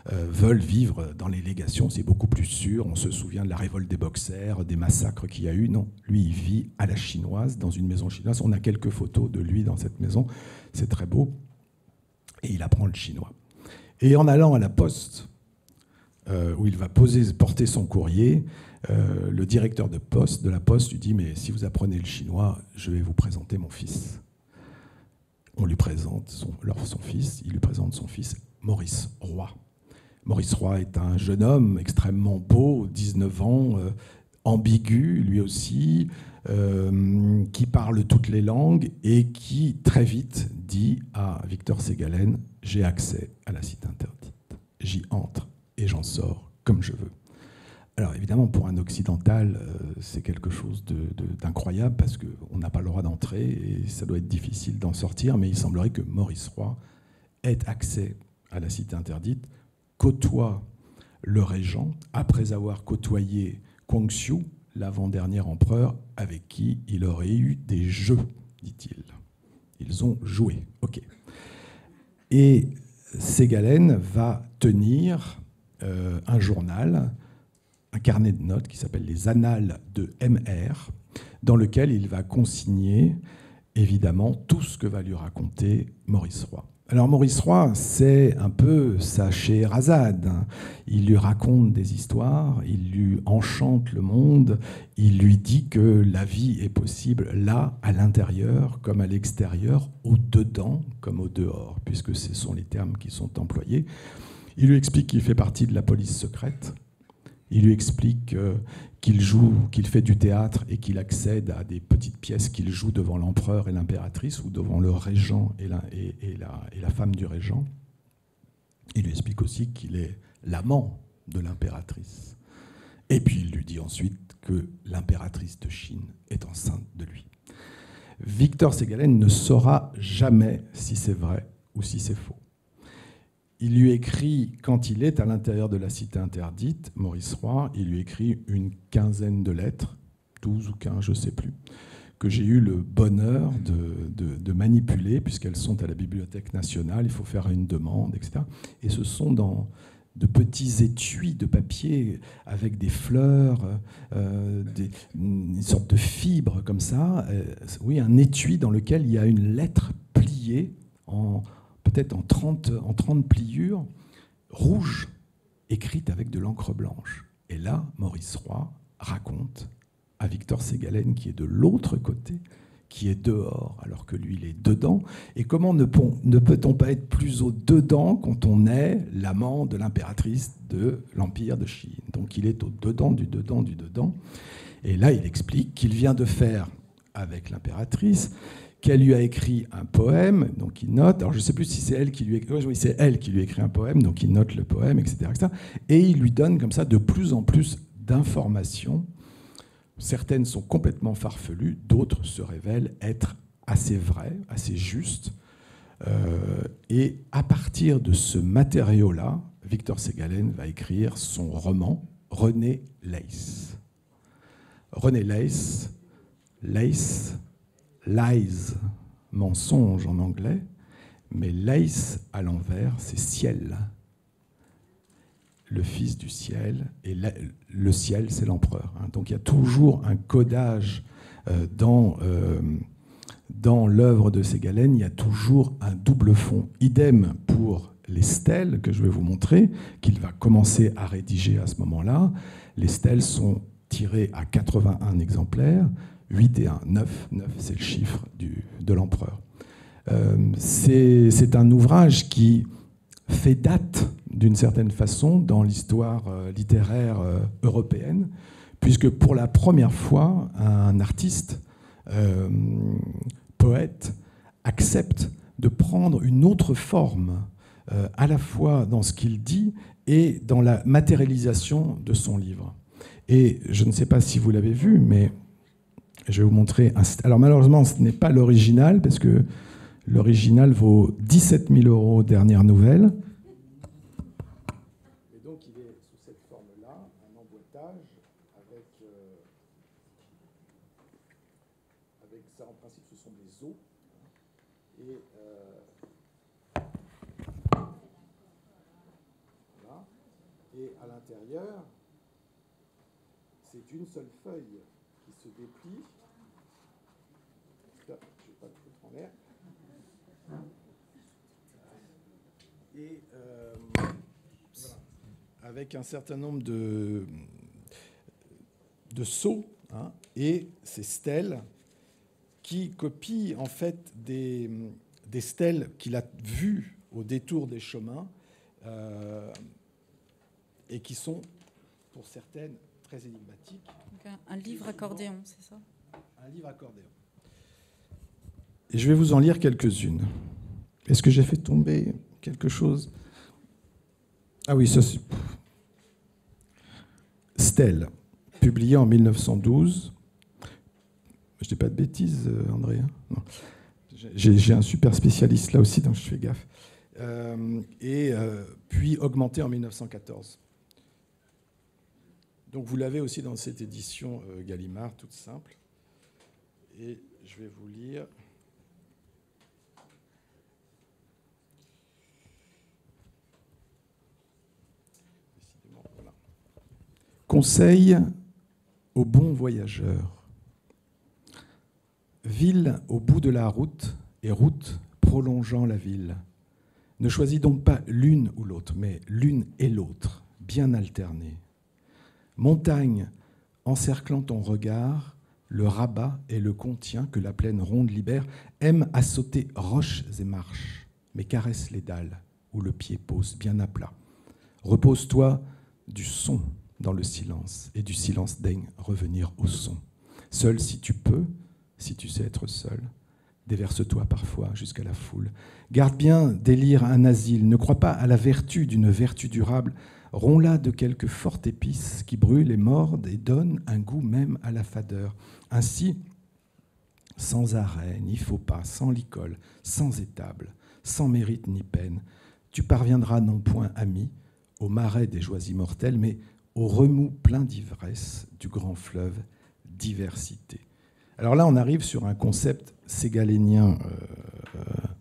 veulent vivre dans les légations. C'est beaucoup plus sûr. On se souvient de la révolte des Boxers, des massacres qu'il y a eu. Non, lui, il vit à la chinoise, dans une maison chinoise. On a quelques photos de lui dans cette maison. C'est très beau. Et il apprend le chinois. Et en allant à la poste, où il va porter son courrier, le directeur de la poste lui dit « Mais si vous apprenez le chinois, je vais vous présenter mon fils. » On lui présente son fils, il lui présente son fils, Maurice Roy. Maurice Roy est un jeune homme extrêmement beau, 19 ans, ambigu lui aussi, qui parle toutes les langues et qui très vite dit à Victor Ségalen « J'ai accès à la cité interdite. J'y entre et j'en sors comme je veux. » Alors évidemment, pour un occidental, c'est quelque chose d'incroyable parce qu'on n'a pas le droit d'entrer et ça doit être difficile d'en sortir, mais il semblerait que Maurice Roy ait accès à la Cité interdite, côtoie le régent après avoir côtoyé Guangxu, l'avant-dernier empereur avec qui il aurait eu des jeux, dit-il. Ils ont joué, ok. Et Segalen va tenir un journal, un carnet de notes qui s'appelle les Annales de MR, dans lequel il va consigner évidemment tout ce que va lui raconter Maurice Roy. Alors Maurice Roy, c'est un peu sa Scheherazade. Il lui raconte des histoires, il lui enchante le monde, il lui dit que la vie est possible là, à l'intérieur, comme à l'extérieur, au dedans comme au dehors, puisque ce sont les termes qui sont employés. Il lui explique qu'il fait partie de la police secrète. Il lui explique qu'il joue, qu'il fait du théâtre et qu'il accède à des petites pièces qu'il joue devant l'empereur et l'impératrice ou devant le régent et la femme du régent. Il lui explique aussi qu'il est l'amant de l'impératrice. Et puis il lui dit ensuite que l'impératrice de Chine est enceinte de lui. Victor Segalen ne saura jamais si c'est vrai ou si c'est faux. Il lui écrit, quand il est à l'intérieur de la Cité interdite, Maurice Roy, il lui écrit une quinzaine de lettres, 12 ou 15, je ne sais plus, que j'ai eu le bonheur de manipuler, puisqu'elles sont à la Bibliothèque nationale, il faut faire une demande, etc. Et ce sont dans de petits étuis de papier avec des fleurs, une sorte de fibre comme ça. Oui, un étui dans lequel il y a une lettre pliée peut-être en 30 pliures, rouges, écrites avec de l'encre blanche. Et là, Maurice Roy raconte à Victor Segalen, qui est de l'autre côté, qui est dehors, alors que lui, il est dedans. Et comment ne peut-on pas être plus au dedans quand on est l'amant de l'impératrice de l'Empire de Chine? Donc il est au dedans du dedans du dedans. Et là, il explique qu'il vient de faire avec l'impératrice, qu'elle lui a écrit un poème, donc il note, alors je ne sais plus si c'est elle qui lui écrit, oui, c'est elle qui lui écrit un poème, donc il note le poème, etc., etc. Et il lui donne comme ça de plus en plus d'informations. Certaines sont complètement farfelues, d'autres se révèlent être assez vraies, assez justes. Et à partir de ce matériau-là, Victor Segalen va écrire son roman René Leys. René Leys, lies, mensonge en anglais, mais Leys à l'envers, c'est ciel. Le fils du ciel, et le ciel, c'est l'empereur. Donc il y a toujours un codage dans l'œuvre de Segalen, il y a toujours un double fond. Idem pour les stèles que je vais vous montrer, qu'il va commencer à rédiger à ce moment-là. Les stèles sont tirées à 81 exemplaires, 8 et 1, 9, c'est le chiffre de l'empereur. C'est un ouvrage qui fait date, d'une certaine façon, dans l'histoire littéraire européenne, puisque pour la première fois, un artiste, poète, accepte de prendre une autre forme, à la fois dans ce qu'il dit et dans la matérialisation de son livre. Et je ne sais pas si vous l'avez vu, mais je vais vous montrer. Alors malheureusement, ce n'est pas l'original, parce que l'original vaut 17 000 € dernière nouvelle. Et donc il est sous cette forme-là, un emboîtage avec ça, en principe, ce sont des os. Et voilà. Et à l'intérieur, c'est une seule feuille qui se déplie. Je ne vais pas le foutre en l'air. Et voilà. Avec un certain nombre de sceaux, et ces stèles qui copient en fait des stèles qu'il a vues au détour des chemins et qui sont, pour certaines, très énigmatiques. Donc un livre accordéon, c'est ça? Un livre accordéon. Et je vais vous en lire quelques-unes. Est-ce que j'ai fait tomber quelque chose? Ah oui, ça c'est... Stèle, publié en 1912. Je dis pas de bêtises, André. Non. J'ai un super spécialiste là aussi, donc je fais gaffe. puis augmenté en 1914. Donc vous l'avez aussi dans cette édition Gallimard, toute simple. Et je vais vous lire. Voilà. Conseil aux bons voyageurs. Ville au bout de la route et route prolongeant la ville. Ne choisis donc pas l'une ou l'autre, mais l'une et l'autre, bien alternées. Montagne encerclant ton regard, le rabat et le contient que la plaine ronde libère aiment à sauter roches et marches, mais caresse les dalles où le pied pose bien à plat. Repose-toi du son dans le silence, et du silence daigne revenir au son. Seul si tu peux, si tu sais être seul, déverse-toi parfois jusqu'à la foule. Garde bien d'élire un asile, ne crois pas à la vertu d'une vertu durable, romps-la de quelques fortes épices qui brûlent et mordent et donnent un goût même à la fadeur. Ainsi, sans arrêt, ni faux pas, sans licol, sans étable, sans mérite ni peine, tu parviendras non point ami, au marais des joies immortelles, mais au remous plein d'ivresse du grand fleuve diversité. Alors là, on arrive sur un concept ségalénien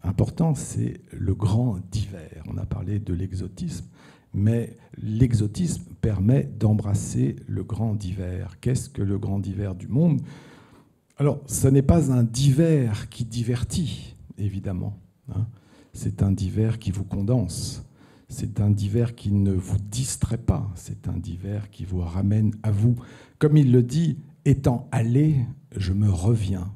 important, c'est le grand divers. On a parlé de l'exotisme, mais l'exotisme permet d'embrasser le grand divers. Qu'est-ce que le grand divers du monde? Alors, ce n'est pas un divers qui divertit, évidemment. C'est un divers qui vous condense. C'est un divers qui ne vous distrait pas. C'est un divers qui vous ramène à vous. Comme il le dit, étant allé, je me reviens.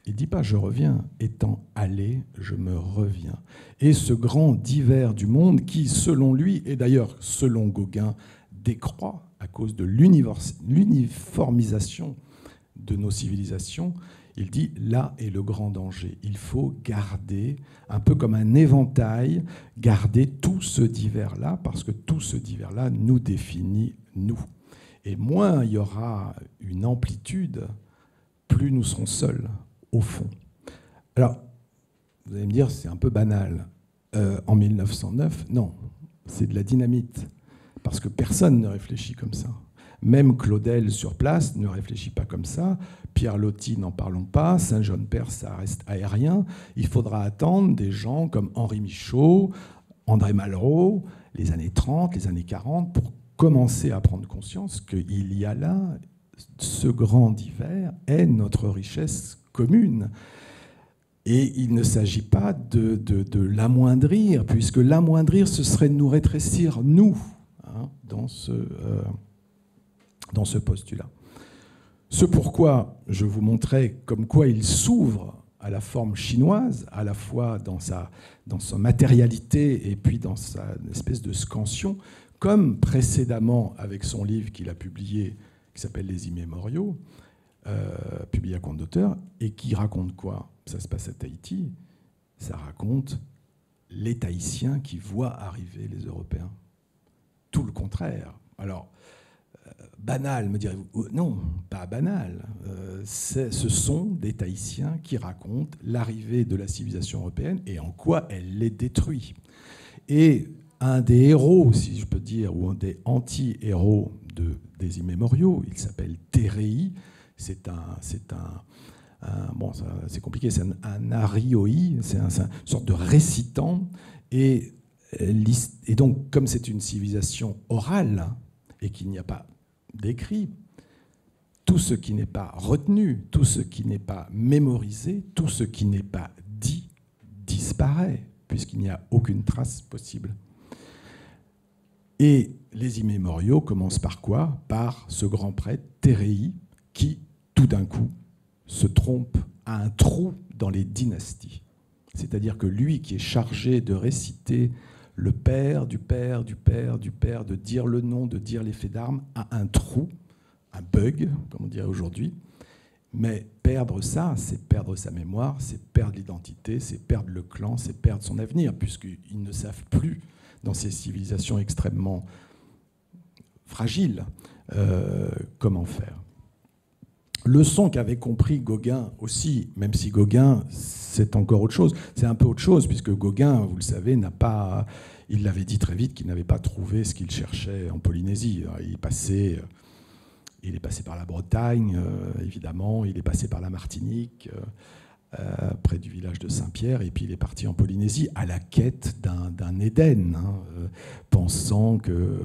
Il ne dit pas je reviens. Étant allé, je me reviens. Et ce grand divers du monde qui, selon lui, et d'ailleurs selon Gauguin, décroît à cause de l'uniformisation de nos civilisations, il dit là est le grand danger. Il faut garder, un peu comme un éventail, garder tout ce divers-là, parce que tout ce divers-là nous définit, nous. Et moins il y aura une amplitude, plus nous serons seuls, au fond. Alors, vous allez me dire, c'est un peu banal. En 1909, non, c'est de la dynamite, parce que personne ne réfléchit comme ça. Même Claudel sur place ne réfléchit pas comme ça. Pierre Loti, n'en parlons pas. Saint-Jean-Père, ça reste aérien. Il faudra attendre des gens comme Henri Michaud, André Malraux, les années 30, les années 40, pour commencer à prendre conscience qu'il y a là, ce grand divers est notre richesse commune. Et il ne s'agit pas de l'amoindrir, puisque l'amoindrir, ce serait de nous rétrécir, nous, dans ce postulat. Ce pourquoi je vous montrais comme quoi il s'ouvre à la forme chinoise, à la fois dans sa matérialité et puis dans sa espèce de scansion, comme précédemment avec son livre qu'il a publié, qui s'appelle Les Immémoriaux, publié à compte d'auteur, et qui raconte quoi? Ça se passe à Tahiti, ça raconte les Tahitiens qui voient arriver les Européens. Tout le contraire. Alors, banal, me direz-vous? Non, pas banal. Ce sont des Tahitiens qui racontent l'arrivée de la civilisation européenne et en quoi elle les détruit. Et un des héros, si je peux dire, ou un des anti-héros des Immémoriaux, il s'appelle Téréi. C'est compliqué, c'est un arioi, c'est une sorte de récitant. Et donc, comme c'est une civilisation orale et qu'il n'y a pas d'écrit, tout ce qui n'est pas retenu, tout ce qui n'est pas mémorisé, tout ce qui n'est pas dit disparaît, puisqu'il n'y a aucune trace possible. Et les Immémoriaux commencent par quoi? Par ce grand prêtre, Téréi, qui, tout d'un coup, se trompe à un trou dans les dynasties. C'est-à-dire que lui qui est chargé de réciter le père du père du père du père, de dire le nom, de dire les faits d'armes, a un trou, un bug, comme on dirait aujourd'hui. Mais perdre ça, c'est perdre sa mémoire, c'est perdre l'identité, c'est perdre le clan, c'est perdre son avenir, puisqu'ils ne savent plus, dans ces civilisations extrêmement fragiles, comment faire. leçon qu'avait compris Gauguin aussi, même si Gauguin, c'est encore autre chose. C'est un peu autre chose, puisque Gauguin, vous le savez, il l'avait dit très vite qu'il n'avait pas trouvé ce qu'il cherchait en Polynésie. Il est passé par la Bretagne, évidemment, il est passé par la Martinique, près du village de Saint-Pierre, et puis il est parti en Polynésie à la quête d'un Éden, pensant que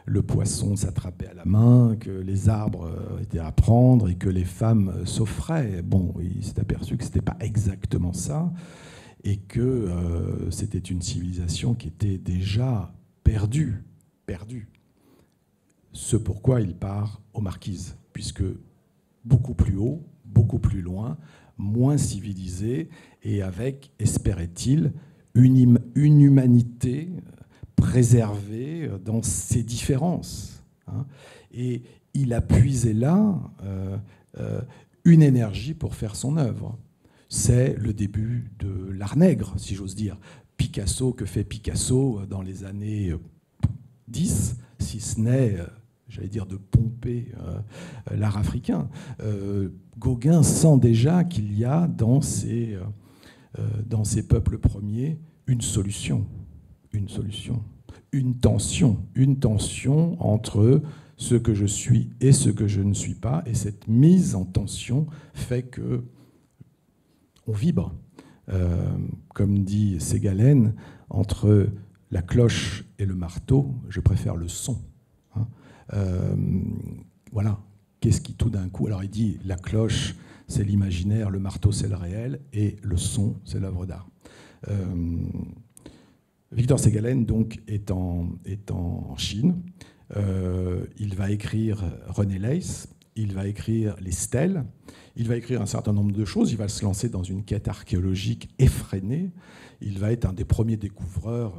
le poisson s'attrapait à la main, que les arbres étaient à prendre et que les femmes s'offraient. Bon, il s'est aperçu que ce n'était pas exactement ça, et que c'était une civilisation qui était déjà perdue. Ce pourquoi il part aux Marquises, puisque beaucoup plus haut, beaucoup plus loin, moins civilisé, et avec, espérait-il, une humanité préservée dans ses différences. Et il a puisé là une énergie pour faire son œuvre. C'est le début de l'art nègre, si j'ose dire. Picasso, que fait Picasso dans les années 10, si ce n'est, j'allais dire, de pomper l'art africain. Gauguin sent déjà qu'il y a dans ces peuples premiers une solution, une tension entre ce que je suis et ce que je ne suis pas. Et cette mise en tension fait que on vibre. Comme dit Ségalen, entre la cloche et le marteau, je préfère le son. Voilà. Qu'est-ce qui tout d'un coup... Alors il dit, la cloche, c'est l'imaginaire, le marteau, c'est le réel, et le son, c'est l'œuvre d'art. Victor Ségalen, donc, est en Chine. Il va écrire René Leys, il va écrire Les Stèles, il va écrire un certain nombre de choses, il va se lancer dans une quête archéologique effrénée, il va être un des premiers découvreurs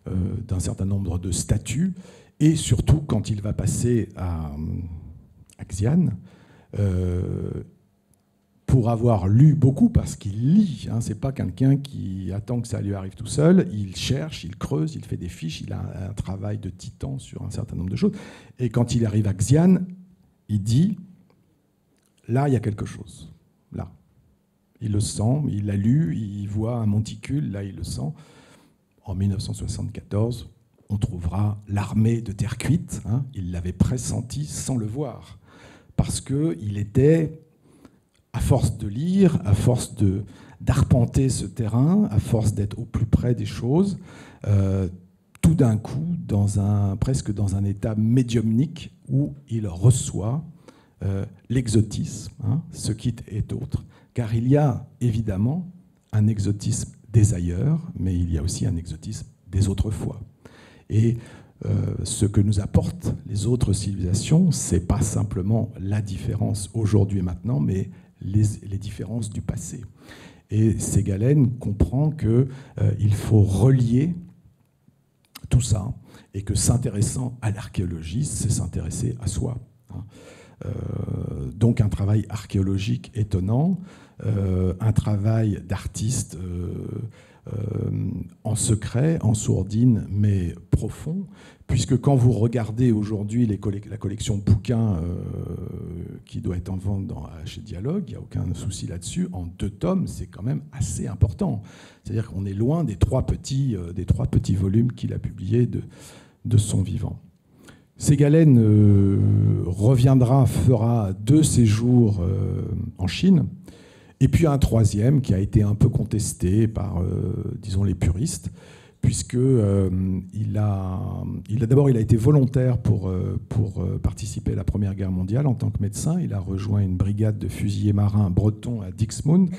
d'un certain nombre de statues, et surtout, quand il va passer à Xi'an, pour avoir lu beaucoup, parce qu'il lit, c'est pas quelqu'un qui attend que ça lui arrive tout seul, il cherche, il creuse, il fait des fiches, il a un travail de titan sur un certain nombre de choses, et quand il arrive à Xi'an, il dit, là, il y a quelque chose, là. Il le sent, il l'a lu, il voit un monticule, là, il le sent. En 1974, on trouvera l'armée de terre cuite. Il l'avait pressenti sans le voir. Parce qu'il était, à force de lire, à force d'arpenter ce terrain, à force d'être au plus près des choses, tout d'un coup, presque dans un état médiumnique où il reçoit l'exotisme, ce qui est autre. Car il y a évidemment un exotisme des ailleurs, mais il y a aussi un exotisme des autrefois. Et ce que nous apportent les autres civilisations, ce n'est pas simplement la différence aujourd'hui et maintenant, mais les différences du passé. Et Ségalen comprend qu'il faut relier tout ça, et que s'intéressant à l'archéologie, c'est s'intéresser à soi. Donc un travail archéologique étonnant, un travail d'artiste en secret, en sourdine, mais profond, puisque quand vous regardez aujourd'hui la collection bouquins qui doit être en vente chez Dialogue, il n'y a aucun souci là-dessus, en 2 tomes, c'est quand même assez important. C'est-à-dire qu'on est loin des 3 petits volumes qu'il a publiés de son vivant. Ségalen reviendra, fera 2 séjours en Chine, et puis un 3e qui a été un peu contesté par, disons, les puristes, puisque il a été volontaire pour participer à la Première Guerre mondiale en tant que médecin. Il a rejoint une brigade de fusiliers marins bretons à Dixmude.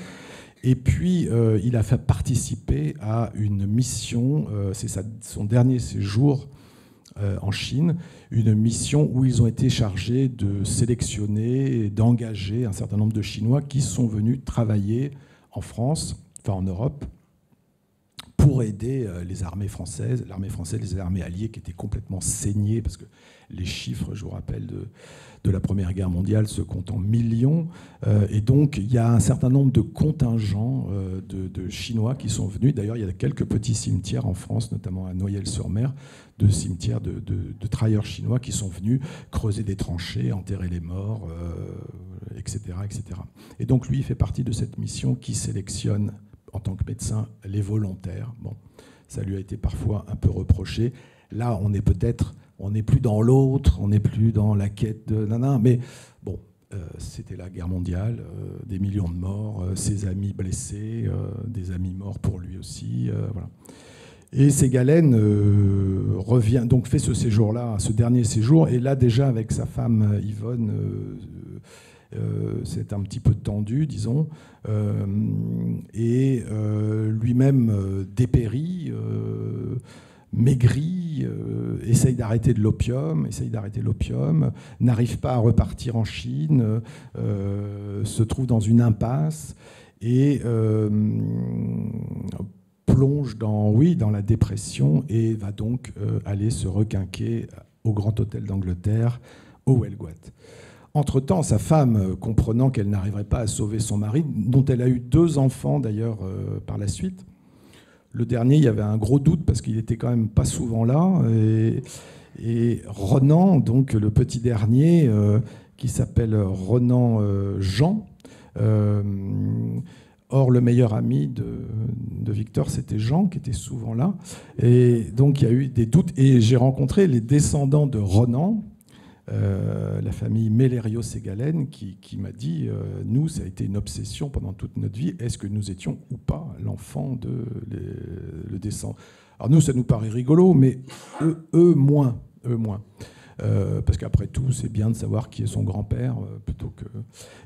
Et puis, il a fait participer à une mission, c'est son dernier séjour en Chine, une mission où ils ont été chargés de sélectionner et d'engager un certain nombre de Chinois qui sont venus travailler en France, enfin en Europe, pour aider les armées françaises, l'armée française, les armées alliées qui étaient complètement saignées, parce que les chiffres, je vous rappelle, de la Première Guerre mondiale se comptent en millions. Et donc, il y a un certain nombre de contingents de Chinois qui sont venus. D'ailleurs, il y a quelques petits cimetières en France, notamment à Noyelles-sur-Mer, de cimetières de travailleurs chinois qui sont venus creuser des tranchées, enterrer les morts, etc., etc. Et donc, lui, il fait partie de cette mission qui sélectionne, en tant que médecin, les volontaires. Bon, ça lui a été parfois un peu reproché. Là, on n'est plus dans l'autre, on n'est plus dans la quête de nana, mais bon, c'était la guerre mondiale, des millions de morts, ses amis blessés, des amis morts pour lui aussi, voilà. Et Ségalen revient, donc fait ce séjour-là, ce dernier séjour, et là déjà avec sa femme Yvonne, c'est un petit peu tendu, disons, et lui-même dépérit, maigrit, essaye d'arrêter l'opium, n'arrive pas à repartir en Chine, se trouve dans une impasse et plonge dans la dépression et va donc aller se requinquer au Grand Hôtel d'Angleterre, au Welgoat. Entre-temps, sa femme, comprenant qu'elle n'arriverait pas à sauver son mari, dont elle a eu 2 enfants d'ailleurs par la suite, le dernier, il y avait un gros doute parce qu'il était quand même pas souvent là. Et Renan, donc le petit dernier, qui s'appelle Renan Jean. Or, le meilleur ami de Victor, c'était Jean, qui était souvent là. Et donc, il y a eu des doutes. Et j'ai rencontré les descendants de Renan, la famille Mellerio-Ségalen, qui m'a dit nous, ça a été une obsession pendant toute notre vie. Est-ce que nous étions ou pas l'enfant le descendant? Alors nous, ça nous paraît rigolo, mais eux moins. Parce qu'après tout, c'est bien de savoir qui est son grand-père plutôt que.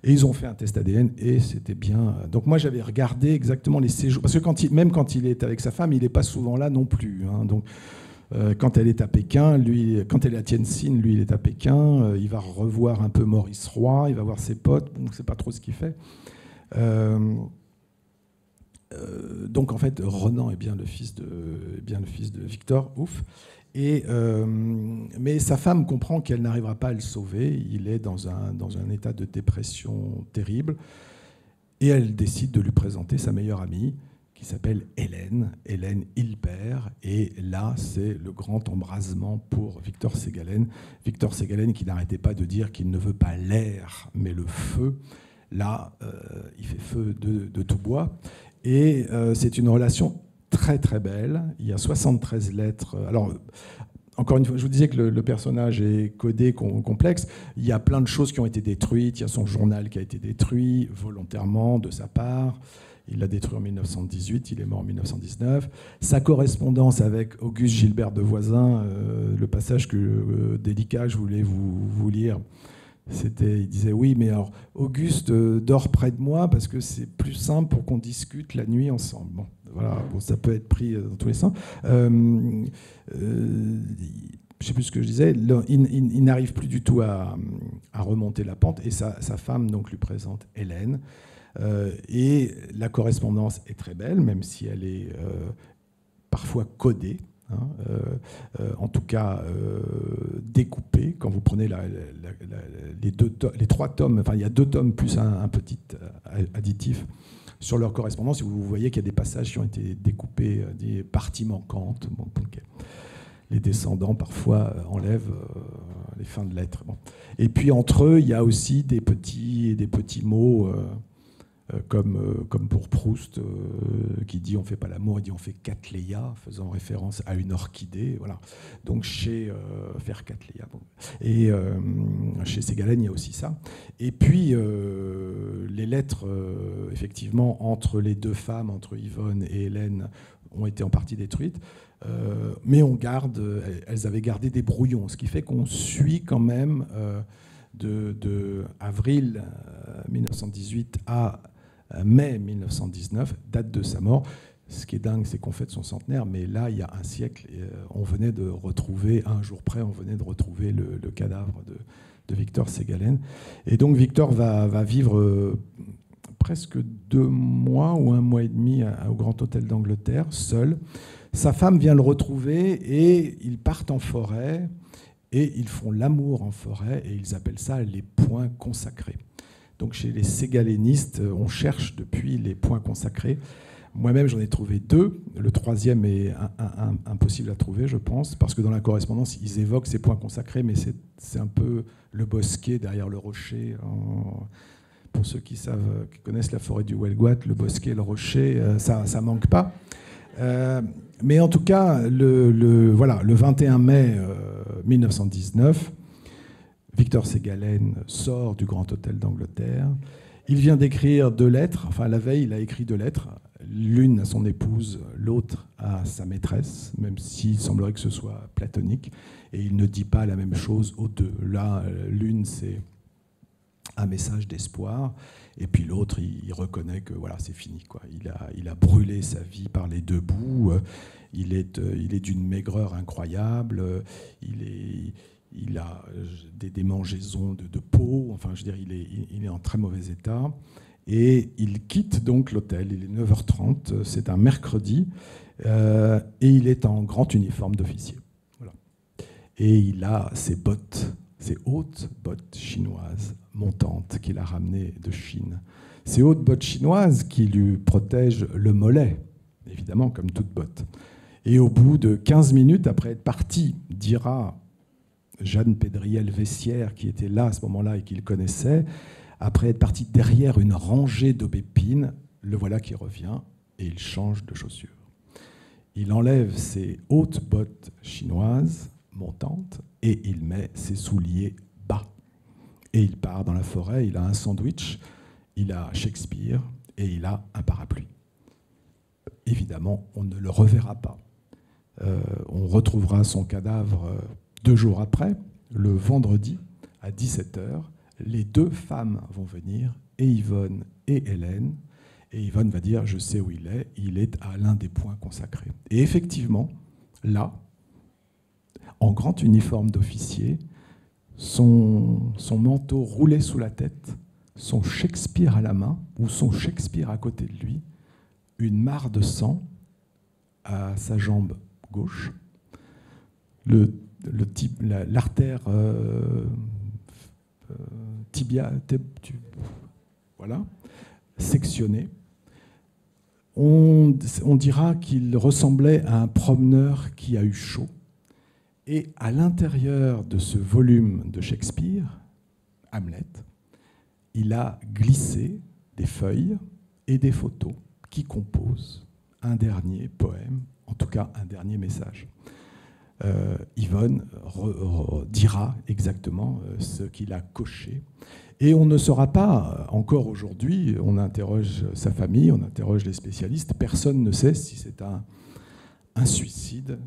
Et ils ont fait un test ADN et c'était bien. Donc moi, j'avais regardé exactement les séjours, parce que même quand il est avec sa femme, il n'est pas souvent là non plus. Hein, donc quand elle est à Pékin, quand elle est à Tianjin, lui, il est à Pékin. Il va revoir un peu Maurice Roy, il va voir ses potes. Bon, on ne sait pas trop ce qu'il fait. Donc, en fait, Renan est bien le fils de Victor. Ouf. Mais sa femme comprend qu'elle n'arrivera pas à le sauver. Il est dans un état de dépression terrible. Et elle décide de lui présenter sa meilleure amie, qui s'appelle Hélène Hilbert. Et là, c'est le grand embrasement pour Victor Ségalen. Victor Ségalen qui n'arrêtait pas de dire qu'il ne veut pas l'air, mais le feu. Là, il fait feu de tout bois. Et c'est une relation très, très belle. Il y a 73 lettres. Alors, encore une fois, je vous disais que le personnage est codé, complexe. Il y a plein de choses qui ont été détruites. Il y a son journal qui a été détruit volontairement de sa part. Il l'a détruit en 1918, il est mort en 1919. Sa correspondance avec Auguste Gilbert de Voisin, le passage délicat, je voulais vous lire, il disait « Oui, mais alors Auguste dort près de moi parce que c'est plus simple pour qu'on discute la nuit ensemble. » Bon, voilà, bon, ça peut être pris dans tous les sens. Je ne sais plus ce que je disais. Il n'arrive plus du tout à remonter la pente et sa femme donc lui présente Hélène. Et la correspondance est très belle, même si elle est parfois codée, hein, en tout cas découpée. Quand vous prenez les 3 tomes, enfin il y a 2 tomes plus un petit additif sur leur correspondance, vous voyez qu'il y a des passages qui ont été découpés, des parties manquantes. Bon, okay. Les descendants parfois enlèvent les fins de lettres. Bon. Et puis entre eux, il y a aussi des petits mots. Comme pour Proust, qui dit on ne fait pas l'amour, il dit on fait Cattleya, faisant référence à une orchidée. Voilà. Donc chez faire Cattleya. Bon. Et chez Ségalen, il y a aussi ça. Et puis les lettres, effectivement, entre les 2 femmes, entre Yvonne et Hélène, ont été en partie détruites. Mais elles avaient gardé des brouillons, ce qui fait qu'on suit quand même de avril 1918 à mai 1919, date de sa mort. Ce qui est dingue, c'est qu'on fête son centenaire, mais là, il y a un siècle, on venait de retrouver, un jour près, le cadavre de Victor Ségalen. Et donc Victor va vivre presque 2 mois ou 1 mois et demi au Grand Hôtel d'Angleterre, seul. Sa femme vient le retrouver et ils partent en forêt et ils font l'amour en forêt et ils appellent ça les points consacrés. Donc chez les ségalénistes, on cherche depuis les points consacrés. Moi-même, j'en ai trouvé 2. Le 3e est impossible à trouver, je pense, parce que dans la correspondance, ils évoquent ces points consacrés, mais c'est un peu le bosquet derrière le rocher. Pour ceux qui connaissent la forêt du Welgoat, le bosquet, le rocher, ça manque pas. Mais en tout cas, le 21 mai 1919, Victor Ségalen sort du Grand Hôtel d'Angleterre. Il vient d'écrire 2 lettres. Enfin, la veille, il a écrit 2 lettres. L'une à son épouse, l'autre à sa maîtresse, même s'il semblerait que ce soit platonique. Et il ne dit pas la même chose aux 2. Là, l'une, c'est un message d'espoir. Et puis l'autre, il reconnaît que voilà, c'est fini, quoi. Il a brûlé sa vie par les 2 bouts. Il est d'une maigreur incroyable. Il a des démangeaisons de peau. Enfin, je veux dire, il est en très mauvais état. Et il quitte donc l'hôtel. Il est 9h30. C'est un mercredi. Et il est en grand uniforme d'officier. Voilà. Et il a ses bottes, ses hautes bottes chinoises montantes qu'il a ramenées de Chine. Ces hautes bottes chinoises qui lui protègent le mollet, évidemment, comme toute botte. Et au bout de 15 minutes, après être parti, dira Jeanne Pédriel-Vessière, qui était là à ce moment-là et qu'il connaissait, après être parti derrière une rangée d'aubépines, le voilà qui revient et il change de chaussures. Il enlève ses hautes bottes chinoises montantes et il met ses souliers bas. Et il part dans la forêt, il a un sandwich, il a Shakespeare et il a un parapluie. Évidemment, on ne le reverra pas. On retrouvera son cadavre 2 jours après, le vendredi à 17h. Les 2 femmes vont venir, et Yvonne et Hélène. Et Yvonne va dire « Je sais où il est à l'un des points consacrés ». Et effectivement, là, en grand uniforme d'officier, son manteau roulé sous la tête, son Shakespeare à la main, ou son Shakespeare à côté de lui, une mare de sang à sa jambe gauche, l'artère tibia, voilà, sectionnée. On dira qu'il ressemblait à un promeneur qui a eu chaud. Et à l'intérieur de ce volume de Shakespeare, Hamlet, il a glissé des feuilles et des photos qui composent un dernier poème, en tout cas un dernier message. Yvonne dira exactement ce qu'il a coché. Et on ne saura pas, encore aujourd'hui, on interroge sa famille, on interroge les spécialistes, personne ne sait si c'est un suicide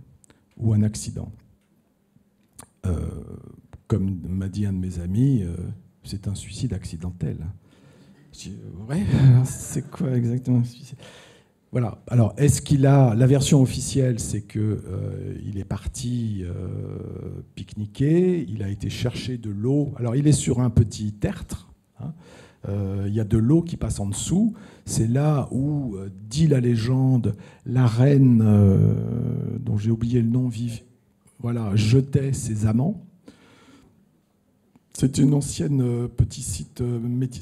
ou un accident. Comme m'a dit un de mes amis, c'est un suicide accidentel. Je dis, ouais, c'est quoi exactement un suicide ? Voilà. Alors, est-ce qu'il a... La version officielle, c'est qu'il est parti pique-niquer, il a été chercher de l'eau. Alors, il est sur un petit tertre. Hein. Il y a de l'eau qui passe en dessous. C'est là où, dit la légende, la reine, dont j'ai oublié le nom, jetait ses amants. C'est une ancienne petit site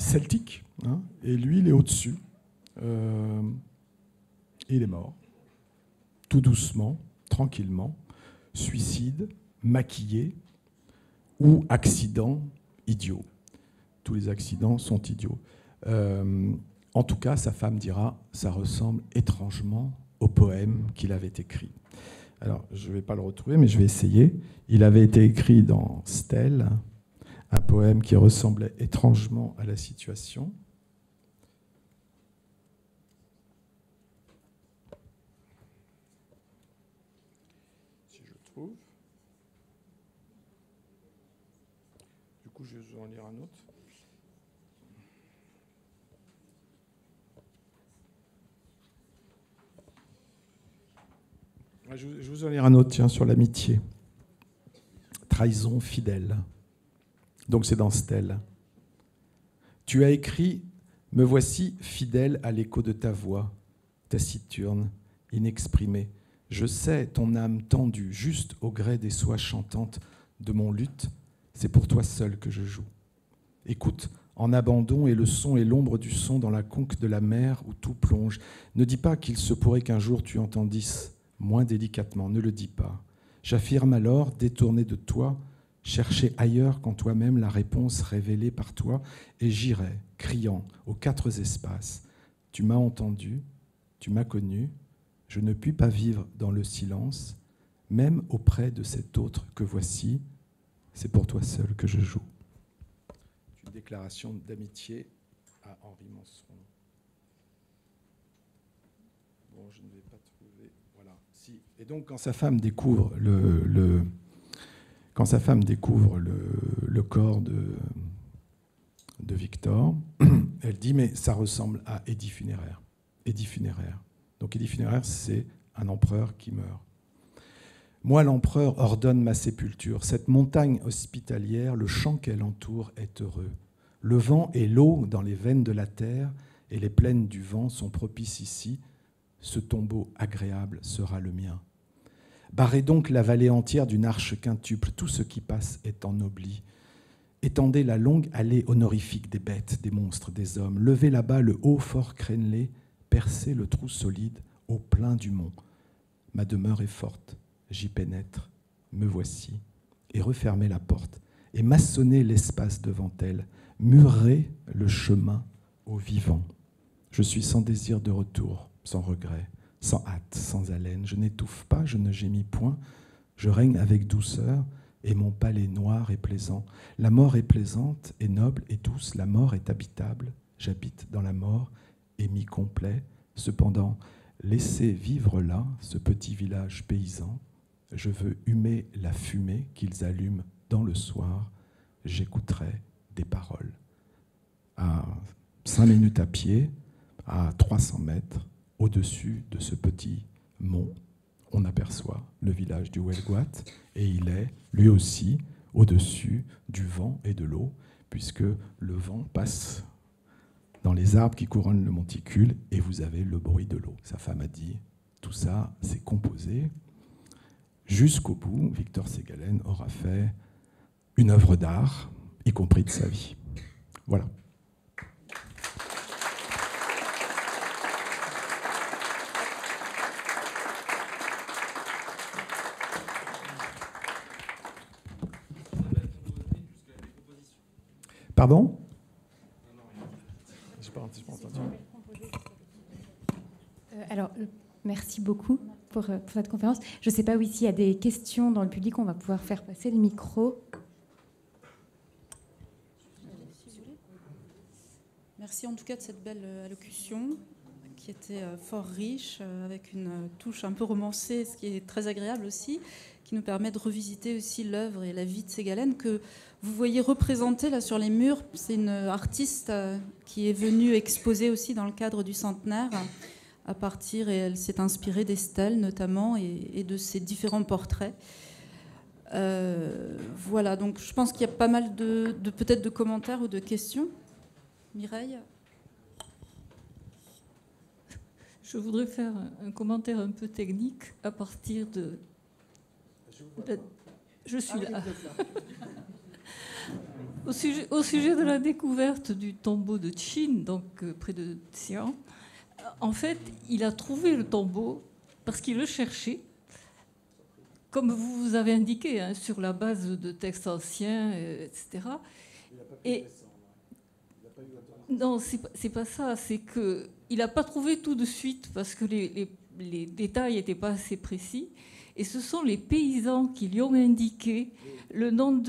celtique. Hein, et lui, il est au-dessus. Et il est mort, tout doucement, tranquillement, suicide, maquillé ou accident idiot. Tous les accidents sont idiots. En tout cas, sa femme dira, ça ressemble étrangement au poème qu'il avait écrit. Alors, je ne vais pas le retrouver, mais je vais essayer. Il avait été écrit dans Stèle, un poème qui ressemblait étrangement à la situation. Du coup, je vais en lire un autre. Je vous en lire un autre, tiens, sur l'amitié. Trahison fidèle. Donc c'est dans Stèle. Tu as écrit Me voici fidèle à l'écho de ta voix, taciturne, inexprimée. Je sais ton âme tendue, juste au gré des soies chantantes de mon luth, c'est pour toi seul que je joue. Écoute, en abandon, et le son et l'ombre du son dans la conque de la mer où tout plonge. Ne dis pas qu'il se pourrait qu'un jour tu entendisses moins délicatement, ne le dis pas. J'affirme alors, détourné de toi, chercher ailleurs qu'en toi-même la réponse révélée par toi, et j'irai, criant aux quatre espaces. Tu m'as entendu, tu m'as connu, je ne puis pas vivre dans le silence, même auprès de cet autre que voici, c'est pour toi seul que je joue. Une déclaration d'amitié à Henri Manson. Bon, je ne vais pas trouver. Voilà. Si. Et donc, quand sa femme découvre quand sa femme découvre le corps de Victor, elle dit mais ça ressemble à Édit funéraire. Édit funéraire. Donc Édit funéraire, c'est un empereur qui meurt. Moi, l'empereur, ordonne ma sépulture. Cette montagne hospitalière, le champ qu'elle entoure est heureux. Le vent et l'eau dans les veines de la terre et les plaines du vent sont propices ici. Ce tombeau agréable sera le mien. Barrez donc la vallée entière d'une arche quintuple. Tout ce qui passe est ennobli. Étendez la longue allée honorifique des bêtes, des monstres, des hommes. Levez là-bas le haut fort crénelé. Percez le trou solide au plein du mont. Ma demeure est forte. J'y pénètre, me voici, et refermez la porte, et maçonnez l'espace devant elle, murez le chemin aux vivants. Je suis sans désir de retour, sans regret, sans hâte, sans haleine. Je n'étouffe pas, je ne gémis point, je règne avec douceur, et mon palais noir est plaisant. La mort est plaisante et noble et douce, la mort est habitable, j'habite dans la mort, et m'y complais. Cependant, laissez vivre là ce petit village paysan. Je veux humer la fumée qu'ils allument dans le soir. J'écouterai des paroles. À 5 minutes à pied, à 300 mètres, au-dessus de ce petit mont, on aperçoit le village du Huelguat, et il est, lui aussi, au-dessus du vent et de l'eau, puisque le vent passe dans les arbres qui couronnent le monticule, et vous avez le bruit de l'eau. Sa femme a dit, tout ça, c'est composé. Jusqu'au bout, Victor Ségalen aura fait une œuvre d'art, y compris de sa vie. Voilà. Pardon ? Je n'ai pas entendu. Alors, merci beaucoup pour cette conférence. Je ne sais pas s'il y a des questions dans le public, on va pouvoir faire passer le micro. Merci en tout cas de cette belle allocution qui était fort riche, avec une touche un peu romancée, ce qui est très agréable aussi, qui nous permet de revisiter aussi l'œuvre et la vie de Ségalen que vous voyez représentée là sur les murs. C'est une artiste qui est venue exposer aussi dans le cadre du centenaire à partir, et elle s'est inspirée des stèles notamment et de ces différents portraits. Voilà, donc je pense qu'il y a pas mal peut-être de commentaires ou de questions. Mireille ? Je voudrais faire un commentaire un peu technique à partir de... Je suis là. Au sujet de la découverte du tombeau de Chin, donc près de Xi'an, en fait, il a trouvé le tombeau parce qu'il le cherchait, comme vous avez indiqué, sur la base de textes anciens, etc. Non, c'est pas ça. C'est qu'il n'a pas trouvé tout de suite parce que les détails n'étaient pas assez précis. Et ce sont les paysans qui lui ont indiqué le nom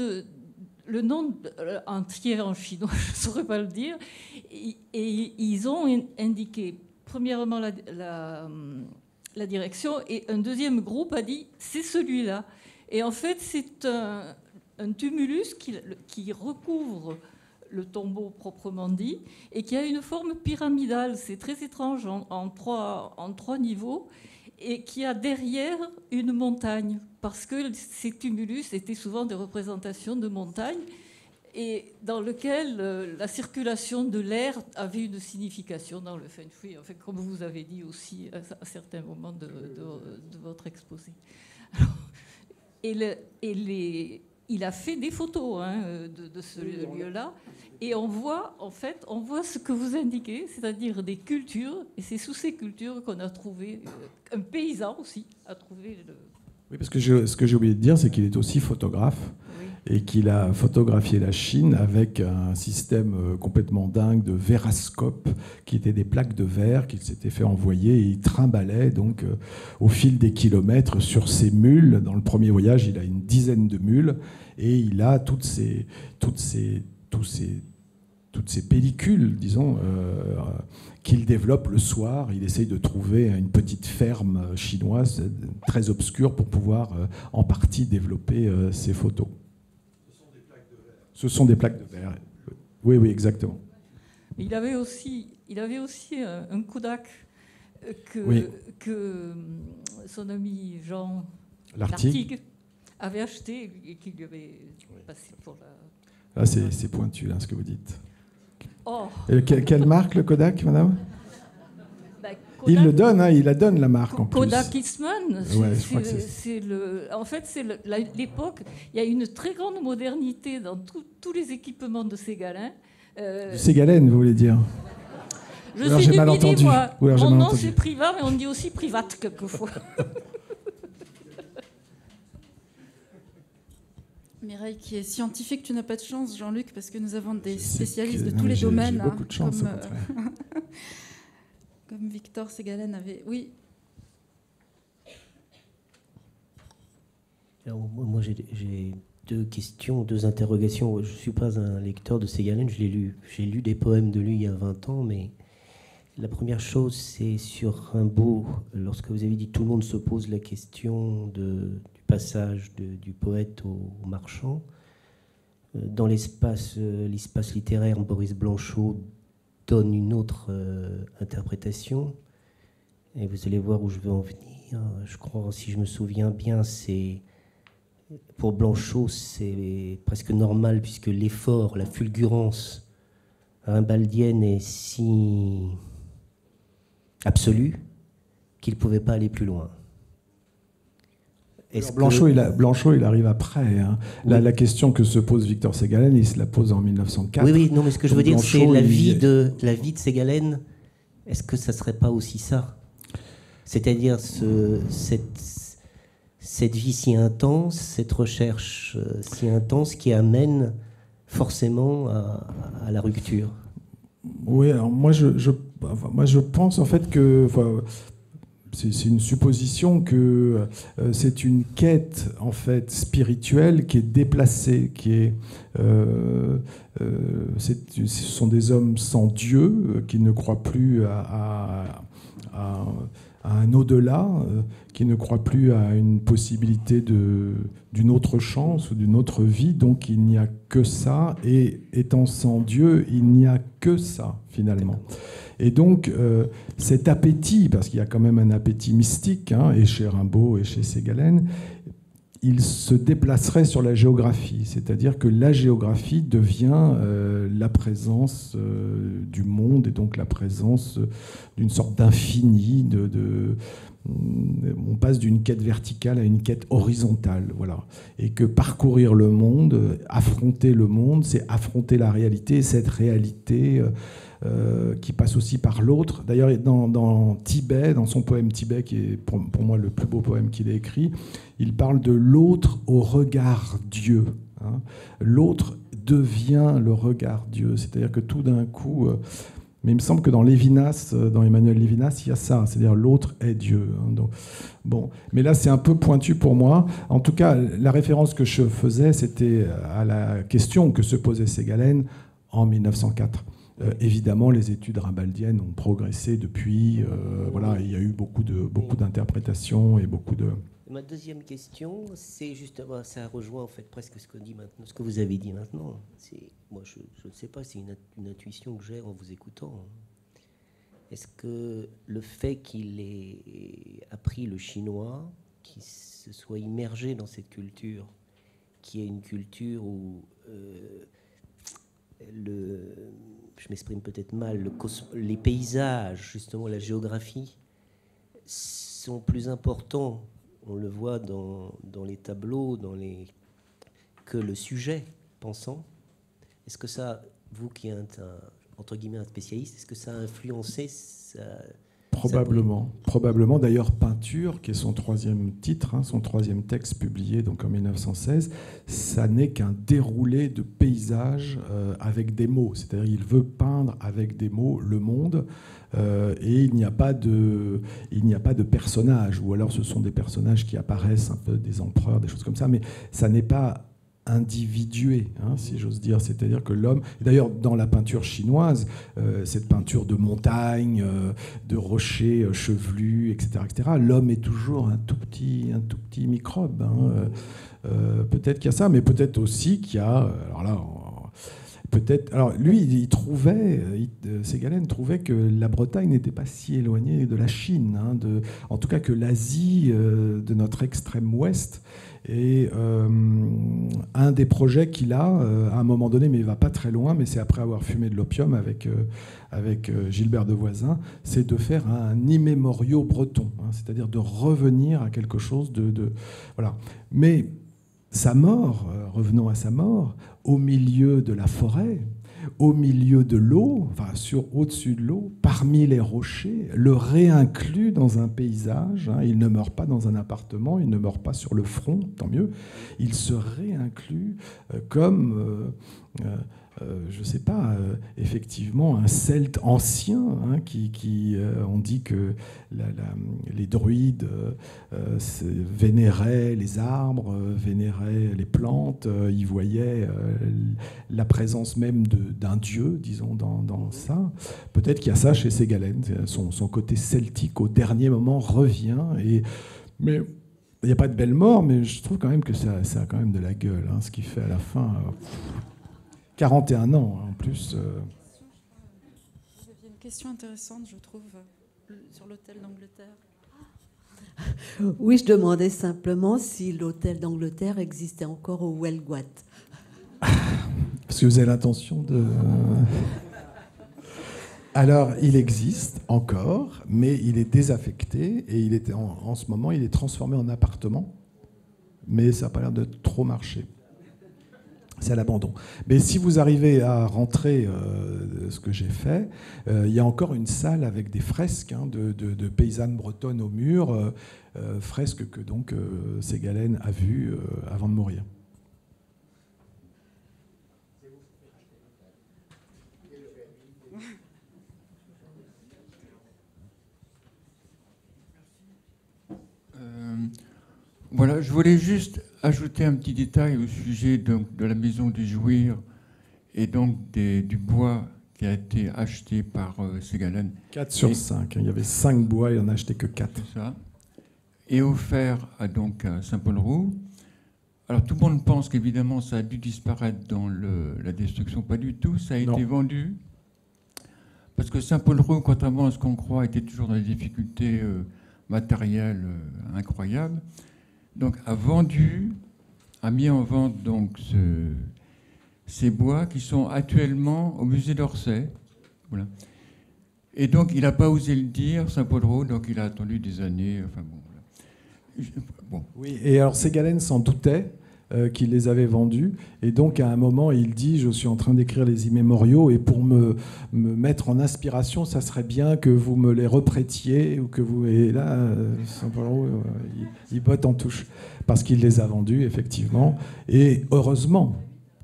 entier en chinois, je ne saurais pas le dire. Et ils ont indiqué, premièrement, la direction, et un deuxième groupe a dit « c'est celui-là ». Et en fait, c'est un tumulus qui recouvre le tombeau proprement dit, et qui a une forme pyramidale. C'est très étrange, en trois niveaux, et qui a derrière une montagne, parce que ces tumulus étaient souvent des représentations de montagnes, et dans lequel la circulation de l'air avait une signification dans le Feng Shui, enfin, comme vous avez dit aussi à certains moments de votre exposé. Alors, il a fait des photos de ce lieu-là, et on voit ce que vous indiquez, c'est-à-dire des cultures, et c'est sous ces cultures qu'on a trouvé, un paysan aussi a trouvé Oui, parce que ce que j'ai oublié de dire, c'est qu'il est aussi photographe. Oui. Et qu'il a photographié la Chine avec un système complètement dingue de vérascope, qui étaient des plaques de verre qu'il s'était fait envoyer, et il trimballait donc au fil des kilomètres sur ses mules. Dans le premier voyage, il a une dizaine de mules, et il a toutes ces pellicules, disons, qu'il développe le soir. Il essaye de trouver une petite ferme chinoise très obscure pour pouvoir en partie développer ses photos. Ce sont des plaques de verre. Oui, oui, exactement. Il avait aussi un Kodak que son ami Jean Lartigue avait acheté et qui lui avait passé pour la... Là, c'est pointu, là, ce que vous dites. Oh. Et quelle marque, le Kodak, madame? Kodak, il le donne, il la donne, la marque, en plus. Kodak Eastman, ouais, en fait, c'est l'époque. Il y a une très grande modernité dans tous les équipements de Ségalène. Ségalène, vous voulez dire? Je suis du Midi, moi. Mon nom, entendu. C'est Privat, mais on dit aussi Private, quelquefois. Mireille, qui est scientifique, tu n'as pas de chance, Jean-Luc, parce que nous avons des spécialistes de tous les domaines. J'ai beaucoup de chance, comme Victor Ségalène avait... Oui. Alors, moi, j'ai deux questions, deux interrogations. Je ne suis pas un lecteur de Ségalène, j'ai lu des poèmes de lui il y a 20 ans, mais la première chose, c'est sur Rimbaud. Lorsque vous avez dit « tout le monde se pose la question du passage du poète au marchand », dans l'espace littéraire, Boris Blanchot donne une autre interprétation, et vous allez voir où je veux en venir. Je crois, si je me souviens bien, pour Blanchot, c'est presque normal, puisque l'effort, la fulgurance rimbaldienne est si absolue qu'il ne pouvait pas aller plus loin. Blanchot, il arrive après. Hein. Oui. La question que se pose Victor Ségalène, il se la pose en 1904. Oui, non, mais ce que je veux dire, c'est la vie de Ségalène. Est-ce que ça ne serait pas aussi ça? C'est-à-dire cette vie si intense, cette recherche si intense qui amène forcément à la rupture. Oui, alors moi je pense en fait que... C'est une supposition que c'est une quête en fait spirituelle qui est déplacée, ce sont des hommes sans Dieu qui ne croient plus à un au-delà, qui ne croient plus à une possibilité d'une autre chance ou d'une autre vie. Donc il n'y a que ça, et étant sans Dieu, il n'y a que ça finalement. Et donc, cet appétit, parce qu'il y a quand même un appétit mystique, et chez Rimbaud et chez Ségalène, il se déplacerait sur la géographie. C'est-à-dire que la géographie devient la présence du monde, et donc la présence d'une sorte d'infini. On passe d'une quête verticale à une quête horizontale. Voilà. Et que parcourir le monde, affronter le monde, c'est affronter la réalité, cette réalité... qui passe aussi par l'autre. D'ailleurs, dans Tibet, dans son poème Tibet, qui est pour moi le plus beau poème qu'il ait écrit, il parle de l'autre au regard Dieu. L'autre devient le regard Dieu. C'est-à-dire que tout d'un coup... mais il me semble que dans Lévinas, dans Emmanuel Lévinas, il y a ça, c'est-à-dire l'autre est Dieu. Donc, bon, mais là, c'est un peu pointu pour moi. En tout cas, la référence que je faisais, c'était à la question que se posait Ségalène en 1904. Évidemment, les études rimbaldiennes ont progressé depuis. Voilà, il y a eu beaucoup d'interprétations et beaucoup de... Ma deuxième question, c'est justement, ça rejoint en fait presque ce que vous avez dit maintenant. Moi, je ne sais pas, c'est une intuition que j'ai en vous écoutant. Est-ce que le fait qu'il ait appris le chinois, qu'il se soit immergé dans cette culture, qui est une culture où je m'exprime peut-être mal, les paysages, justement la géographie, sont plus importants, on le voit dans les tableaux, que le sujet pensant. Est-ce que ça, vous qui êtes entre guillemets un spécialiste, est-ce que ça a influencé Probablement. D'ailleurs, Peinture, qui est son troisième titre, son troisième texte publié donc en 1916, ça n'est qu'un déroulé de paysages avec des mots. C'est-à-dire il veut peindre avec des mots le monde, et il n'y a pas de personnages, ou alors ce sont des personnages qui apparaissent, un peu des empereurs, des choses comme ça, mais ça n'est pas individué, si j'ose dire. C'est-à-dire que l'homme... D'ailleurs, dans la peinture chinoise, cette peinture de montagne, de rochers chevelus, etc., l'homme est toujours un tout petit microbe. Peut-être qu'il y a ça, mais peut-être aussi qu'il y a... Alors là, alors lui, Ségalen trouvait que la Bretagne n'était pas si éloignée de la Chine, en tout cas que l'Asie de notre extrême ouest. Et un des projets qu'il a, à un moment donné, mais il ne va pas très loin, mais c'est après avoir fumé de l'opium avec Gilbert de Voisin, c'est de faire un immémoriaux breton, c'est-à-dire de revenir à quelque chose de voilà. Mais sa mort, revenons à sa mort, au milieu de la forêt, au milieu de l'eau, au-dessus de l'eau, parmi les rochers, le réinclut dans un paysage. Il ne meurt pas dans un appartement, il ne meurt pas sur le front, tant mieux. Il se réinclut comme... je ne sais pas, effectivement, un celte ancien, on dit que les druides vénéraient les arbres, vénéraient les plantes, ils voyaient la présence même d'un dieu, disons, dans ça. Peut-être qu'il y a ça chez Ségalen, son côté celtique au dernier moment revient, mais il n'y a pas de belle mort, mais je trouve quand même que ça a quand même de la gueule, ce qu'il fait à la fin. 41 ans, en plus. Vous aviez une question intéressante, je trouve, sur l'hôtel d'Angleterre. Oui, je demandais simplement si l'hôtel d'Angleterre existait encore au Welguat. Parce que vous avez l'intention de... Alors, il existe encore, mais il est désaffecté, et en ce moment, il est transformé en appartement, mais ça n'a pas l'air de trop marcher. C'est à l'abandon. Mais si vous arrivez à rentrer ce que j'ai fait, il y a encore une salle avec des fresques de paysannes bretonnes au mur, fresques que donc Ségalen a vues avant de mourir. Voilà, je voulais juste ajouter un petit détail au sujet de la maison du Jouir et donc du bois qui a été acheté par Ségalen. 4 sur 5. Il y avait 5 bois, il n'en a acheté que 4. C'est ça. Et offert à Saint-Paul-Roux. Alors tout le monde pense qu'évidemment ça a dû disparaître dans la destruction. Pas du tout, ça a été vendu. Parce que Saint-Paul-Roux, contrairement à ce qu'on croit, était toujours dans des difficultés matérielles incroyables. Donc a mis en vente donc ces bois qui sont actuellement au musée d'Orsay. Voilà. Et donc il n'a pas osé le dire, Saint-Paul-Roux, donc il a attendu des années. Enfin bon. Voilà. Bon. Oui, et alors Ségalen s'en doutait qu'il les avait vendus, et donc à un moment il dit: je suis en train d'écrire les immémoriaux, et pour me mettre en inspiration, ça serait bien que vous me les reprêtiez, ou que vous... Et là, Saint-Paul-Roux, il botte en touche, parce qu'il les a vendus, effectivement, et heureusement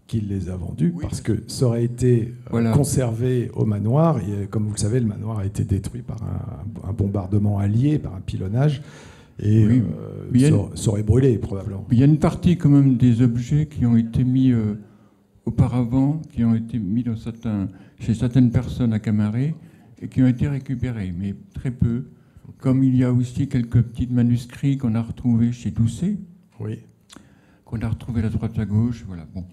qu'il les a vendus, parce que ça aurait été conservé au manoir, et comme vous le savez, le manoir a été détruit par un bombardement allié, par un pilonnage. Et ça aurait brûlé, probablement. Il y a une partie quand même des objets qui ont été mis auparavant, qui ont été mis chez certaines personnes à Camaret et qui ont été récupérés, mais très peu. Comme il y a aussi quelques petits manuscrits qu'on a retrouvés chez Doucet, qu'on a retrouvés à droite à gauche. Voilà. Bon.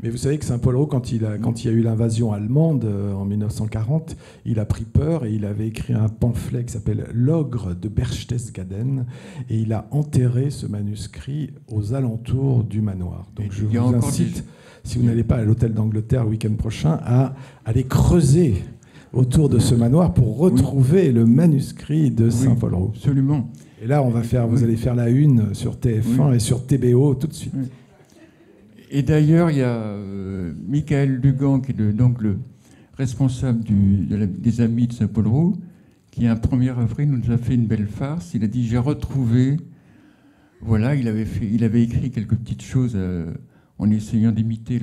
Mais vous savez que Saint-Paul-Roux, quand il y a eu l'invasion allemande en 1940, il a pris peur et il avait écrit un pamphlet qui s'appelle L'ogre de Berchtesgaden, et il a enterré ce manuscrit aux alentours du manoir. Donc je vous incite, si vous n'allez pas à l'hôtel d'Angleterre le week-end prochain, à aller creuser autour de ce manoir pour retrouver le manuscrit de Saint-Paul-Roux. Absolument. Et là, vous allez faire la une sur TF1 et sur TBO tout de suite. Oui. Et d'ailleurs, il y a Michael Dugan, qui est donc le responsable des Amis de Saint-Paul-Roux, qui, un 1er avril, nous a fait une belle farce. Il a dit « J'ai retrouvé... » Voilà, il avait écrit quelques petites choses en essayant d'imiter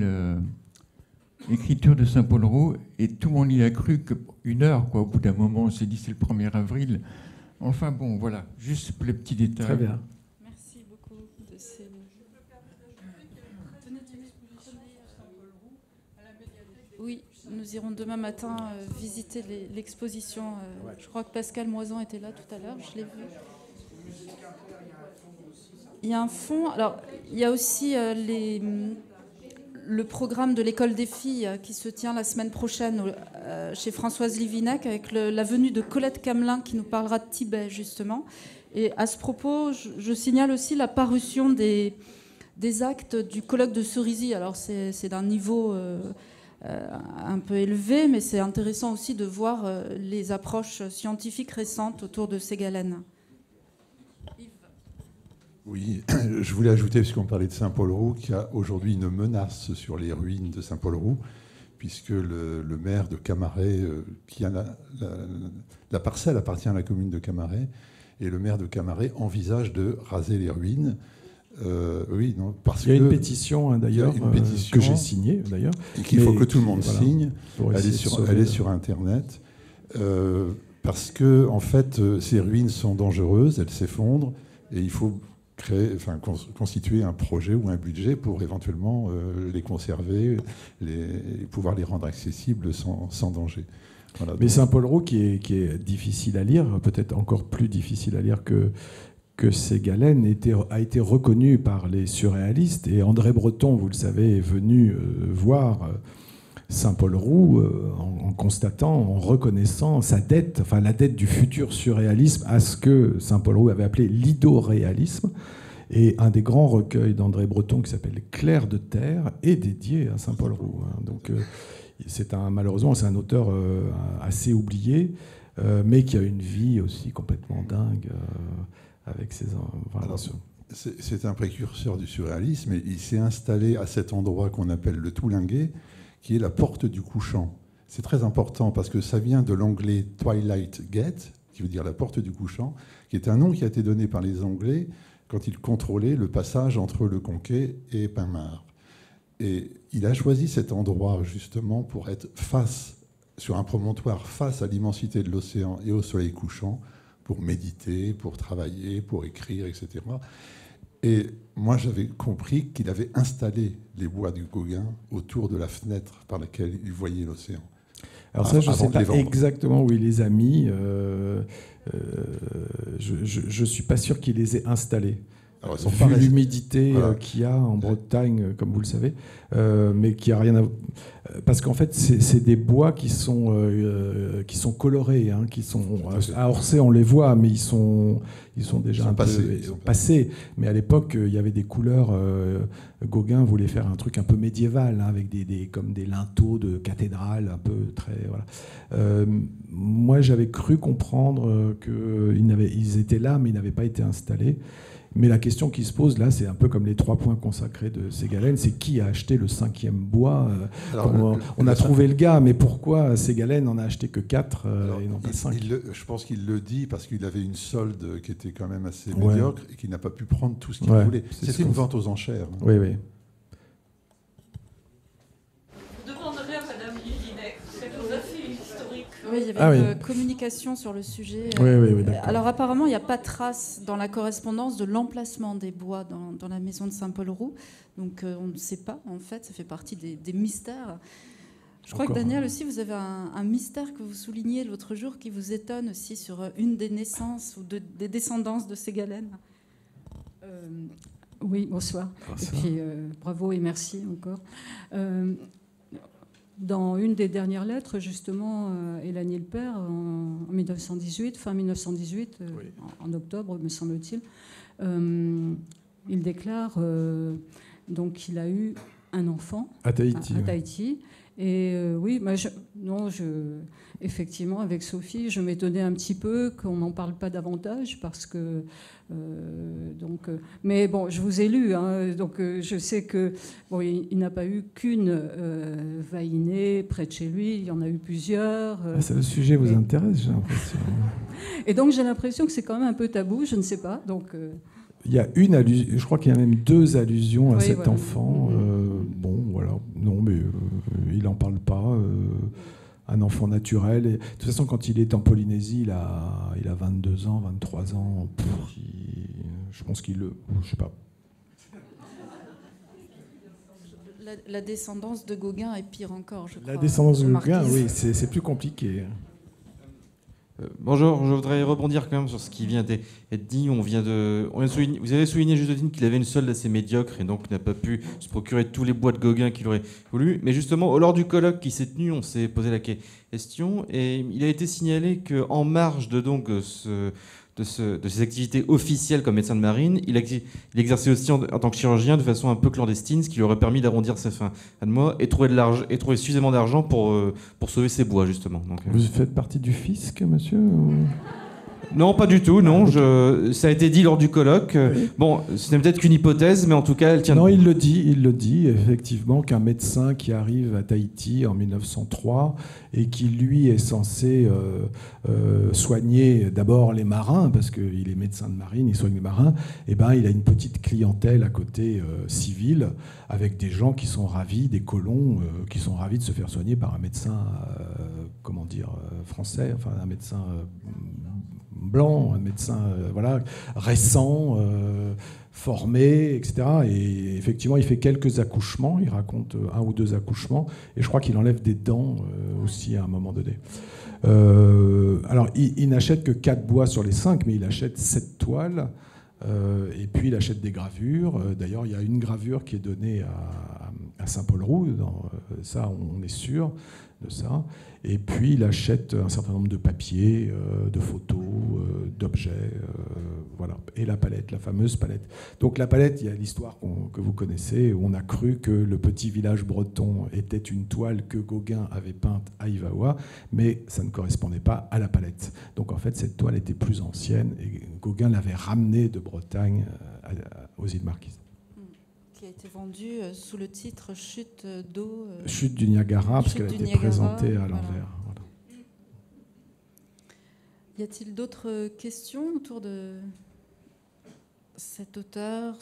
l'écriture de Saint-Paul-Roux, et tout le monde y a cru qu'une heure, quoi. Au bout d'un moment, on s'est dit « C'est le 1er avril ». Enfin bon, voilà, juste pour les petits détails. Très bien. Merci beaucoup de ces... Oui, nous irons demain matin visiter l'exposition. Je crois que Pascal Moisan était là tout à l'heure, je l'ai vu. Il y a un fonds. Alors, il y a aussi le programme de l'école des filles qui se tient la semaine prochaine chez Françoise Livinac avec la venue de Colette Camelin qui nous parlera de Tibet justement. Et à ce propos, je signale aussi la parution des actes du colloque de Cerisy. Alors c'est d'un niveau un peu élevé, mais c'est intéressant aussi de voir les approches scientifiques récentes autour de ces galènes. Oui, je voulais ajouter, puisqu'on parlait de Saint-Paul-Roux, qu'il y a aujourd'hui une menace sur les ruines de Saint-Paul-Roux, puisque le maire de Camaret, qui a la parcelle appartient à la commune de Camaret, et le maire de Camaret envisage de raser les ruines. Oui, non, parce il y a une pétition d'ailleurs que j'ai signée d'ailleurs, et qu'il faut que tout le monde signe. Elle est sur Internet, parce que en fait, ces ruines sont dangereuses, elles s'effondrent, et il faut constituer un projet ou un budget pour éventuellement les conserver, pouvoir les rendre accessibles sans danger. Voilà, mais Saint-Paul-Roux qui est difficile à lire, peut-être encore plus difficile à lire que ces galènes, a été reconnu par les surréalistes. Et André Breton, vous le savez, est venu voir Saint-Paul-Roux en constatant, en reconnaissant sa dette, enfin la dette du futur surréalisme à ce que Saint-Paul-Roux avait appelé l'idoréalisme. Et un des grands recueils d'André Breton qui s'appelle Clair de terre est dédié à Saint-Paul-Roux. Donc malheureusement, c'est un auteur assez oublié, mais qui a une vie aussi complètement dingue avec ses... C'est un précurseur du surréalisme, et il s'est installé à cet endroit qu'on appelle le Toulinguet, qui est la porte du couchant. C'est très important parce que ça vient de l'anglais Twilight Gate, qui veut dire la porte du couchant, qui est un nom qui a été donné par les Anglais quand ils contrôlaient le passage entre le Conquet et Pinmar. Et il a choisi cet endroit justement pour être sur un promontoire face à l'immensité de l'océan et au soleil couchant, pour méditer, pour travailler, pour écrire, etc. Et moi, j'avais compris qu'il avait installé les bois du Gauguin autour de la fenêtre par laquelle il voyait l'océan. Alors ça, je ne sais pas exactement où il les a mis. Je ne suis pas sûr qu'il les ait installés. Alors, vu l'humidité qu'il y a en Bretagne, comme vous le savez, mais qui a rien à... Parce qu'en fait, c'est des bois qui sont colorés, hein, qui sont... À Orsay, on les voit, mais ils sont déjà un peu passés. Mais à l'époque, il y avait des couleurs... Gauguin voulait faire un truc un peu médiéval, hein, avec comme des linteaux de cathédrale, un peu très... Voilà. Moi, j'avais cru comprendre qu'ils étaient là, mais ils n'avaient pas été installés. Mais la question qui se pose là, c'est un peu comme les 3 points consacrés de Ségalène, c'est qui a acheté le 5e bois? Alors, on a trouvé le gars, mais pourquoi Ségalène n'en a acheté que 4 et non pas 5? Je pense qu'il le dit parce qu'il avait une solde qui était quand même assez médiocre et qu'il n'a pas pu prendre tout ce qu'il voulait. C'était une vente aux enchères. Oui, oui. Vous demanderez à Madame Livinec, elle nous a fait une historique. Oui, il y avait une communication sur le sujet. Oui, alors apparemment, il n'y a pas de trace dans la correspondance de l'emplacement des bois dans la maison de Saint-Paul-Roux. Donc on ne sait pas, en fait, ça fait partie des mystères. Je crois que Daniel aussi, vous avez un mystère que vous soulignez l'autre jour qui vous étonne aussi sur une des naissances ou des descendances de Ségalène. Oui, bonsoir. Bonsoir. Et puis, bravo et merci encore. Dans une des dernières lettres, justement, Elanie Le Père, en 1918, fin 1918, Oui. en octobre, me semble-t-il, il déclare donc qu'il a eu un enfant À Tahiti. à ouais. Tahiti. Et oui, effectivement, avec Sophie, je m'étonnais un petit peu qu'on n'en parle pas davantage parce que mais bon, je vous ai lu, hein, donc je sais que bon, il n'a pas eu qu'une Vahiné près de chez lui, il y en a eu plusieurs. Ah, le sujet vous intéresse, j'ai l'impression. Et donc j'ai l'impression que c'est quand même un peu tabou, je ne sais pas. Donc Il y a une allusion, je crois qu'il y a même 2 allusions à Oui, cet voilà. enfant. Bon, voilà. Non, mais il n'en parle pas. Un enfant naturel. Et, de toute façon, quand il est en Polynésie, il a 22 ans, 23 ans. Je pense qu'il le... Je sais pas. La descendance de Gauguin est pire encore, je crois. La descendance de Gauguin, Marquise. oui, c'est plus compliqué. Bonjour, je voudrais rebondir quand même sur ce qui vient d'être dit. Vous avez souligné, Justine, qu'il avait une solde assez médiocre et donc n'a pas pu se procurer tous les bois de Gauguin qu'il aurait voulu. Mais justement, lors du colloque qui s'est tenu, on s'est posé la question et il a été signalé qu'en marge de ces activités officielles comme médecin de marine, il exerçait aussi en tant que chirurgien de façon un peu clandestine, ce qui lui aurait permis d'arrondir ses fins de mois et trouver suffisamment d'argent pour sauver ses bois, justement. Donc, Vous faites partie du fisc, monsieur Non, pas du tout, non. Ça a été dit lors du colloque. Oui. Bon, ce n'est peut-être qu'une hypothèse, mais en tout cas, elle tient... Non, il le dit effectivement qu'un médecin qui arrive à Tahiti en 1903 et qui, lui, est censé soigner d'abord les marins, parce qu'il est médecin de marine, il soigne les marins, et ben, il a une petite clientèle à côté civile, avec des gens qui sont ravis, des colons, qui sont ravis de se faire soigner par un médecin, français, enfin un médecin... blanc, un médecin récent, formé, etc. Et effectivement, il fait quelques accouchements, il raconte 1 ou 2 accouchements, et je crois qu'il enlève des dents aussi à un moment donné. Alors, il n'achète que 4 bois sur les 5, mais il achète 7 toiles, et puis il achète des gravures. D'ailleurs, il y a une gravure qui est donnée à Saint-Paul-Roux, ça on est sûr de ça. Et puis il achète un certain nombre de papiers, de photos, d'objets, voilà. Et la palette, la fameuse palette. Donc la palette, il y a l'histoire que vous connaissez, où on a cru que le petit village breton était une toile que Gauguin avait peinte à Ivaoa, mais ça ne correspondait pas à la palette. Donc en fait, cette toile était plus ancienne, et Gauguin l'avait ramenée de Bretagne aux îles Marquises. Qui a été vendue sous le titre Chute d'eau. Chute du Niagara, parce Chute qu'elle a du été Niagara, présentée à voilà. l'envers. Voilà. Y a-t-il d'autres questions autour de cet auteur,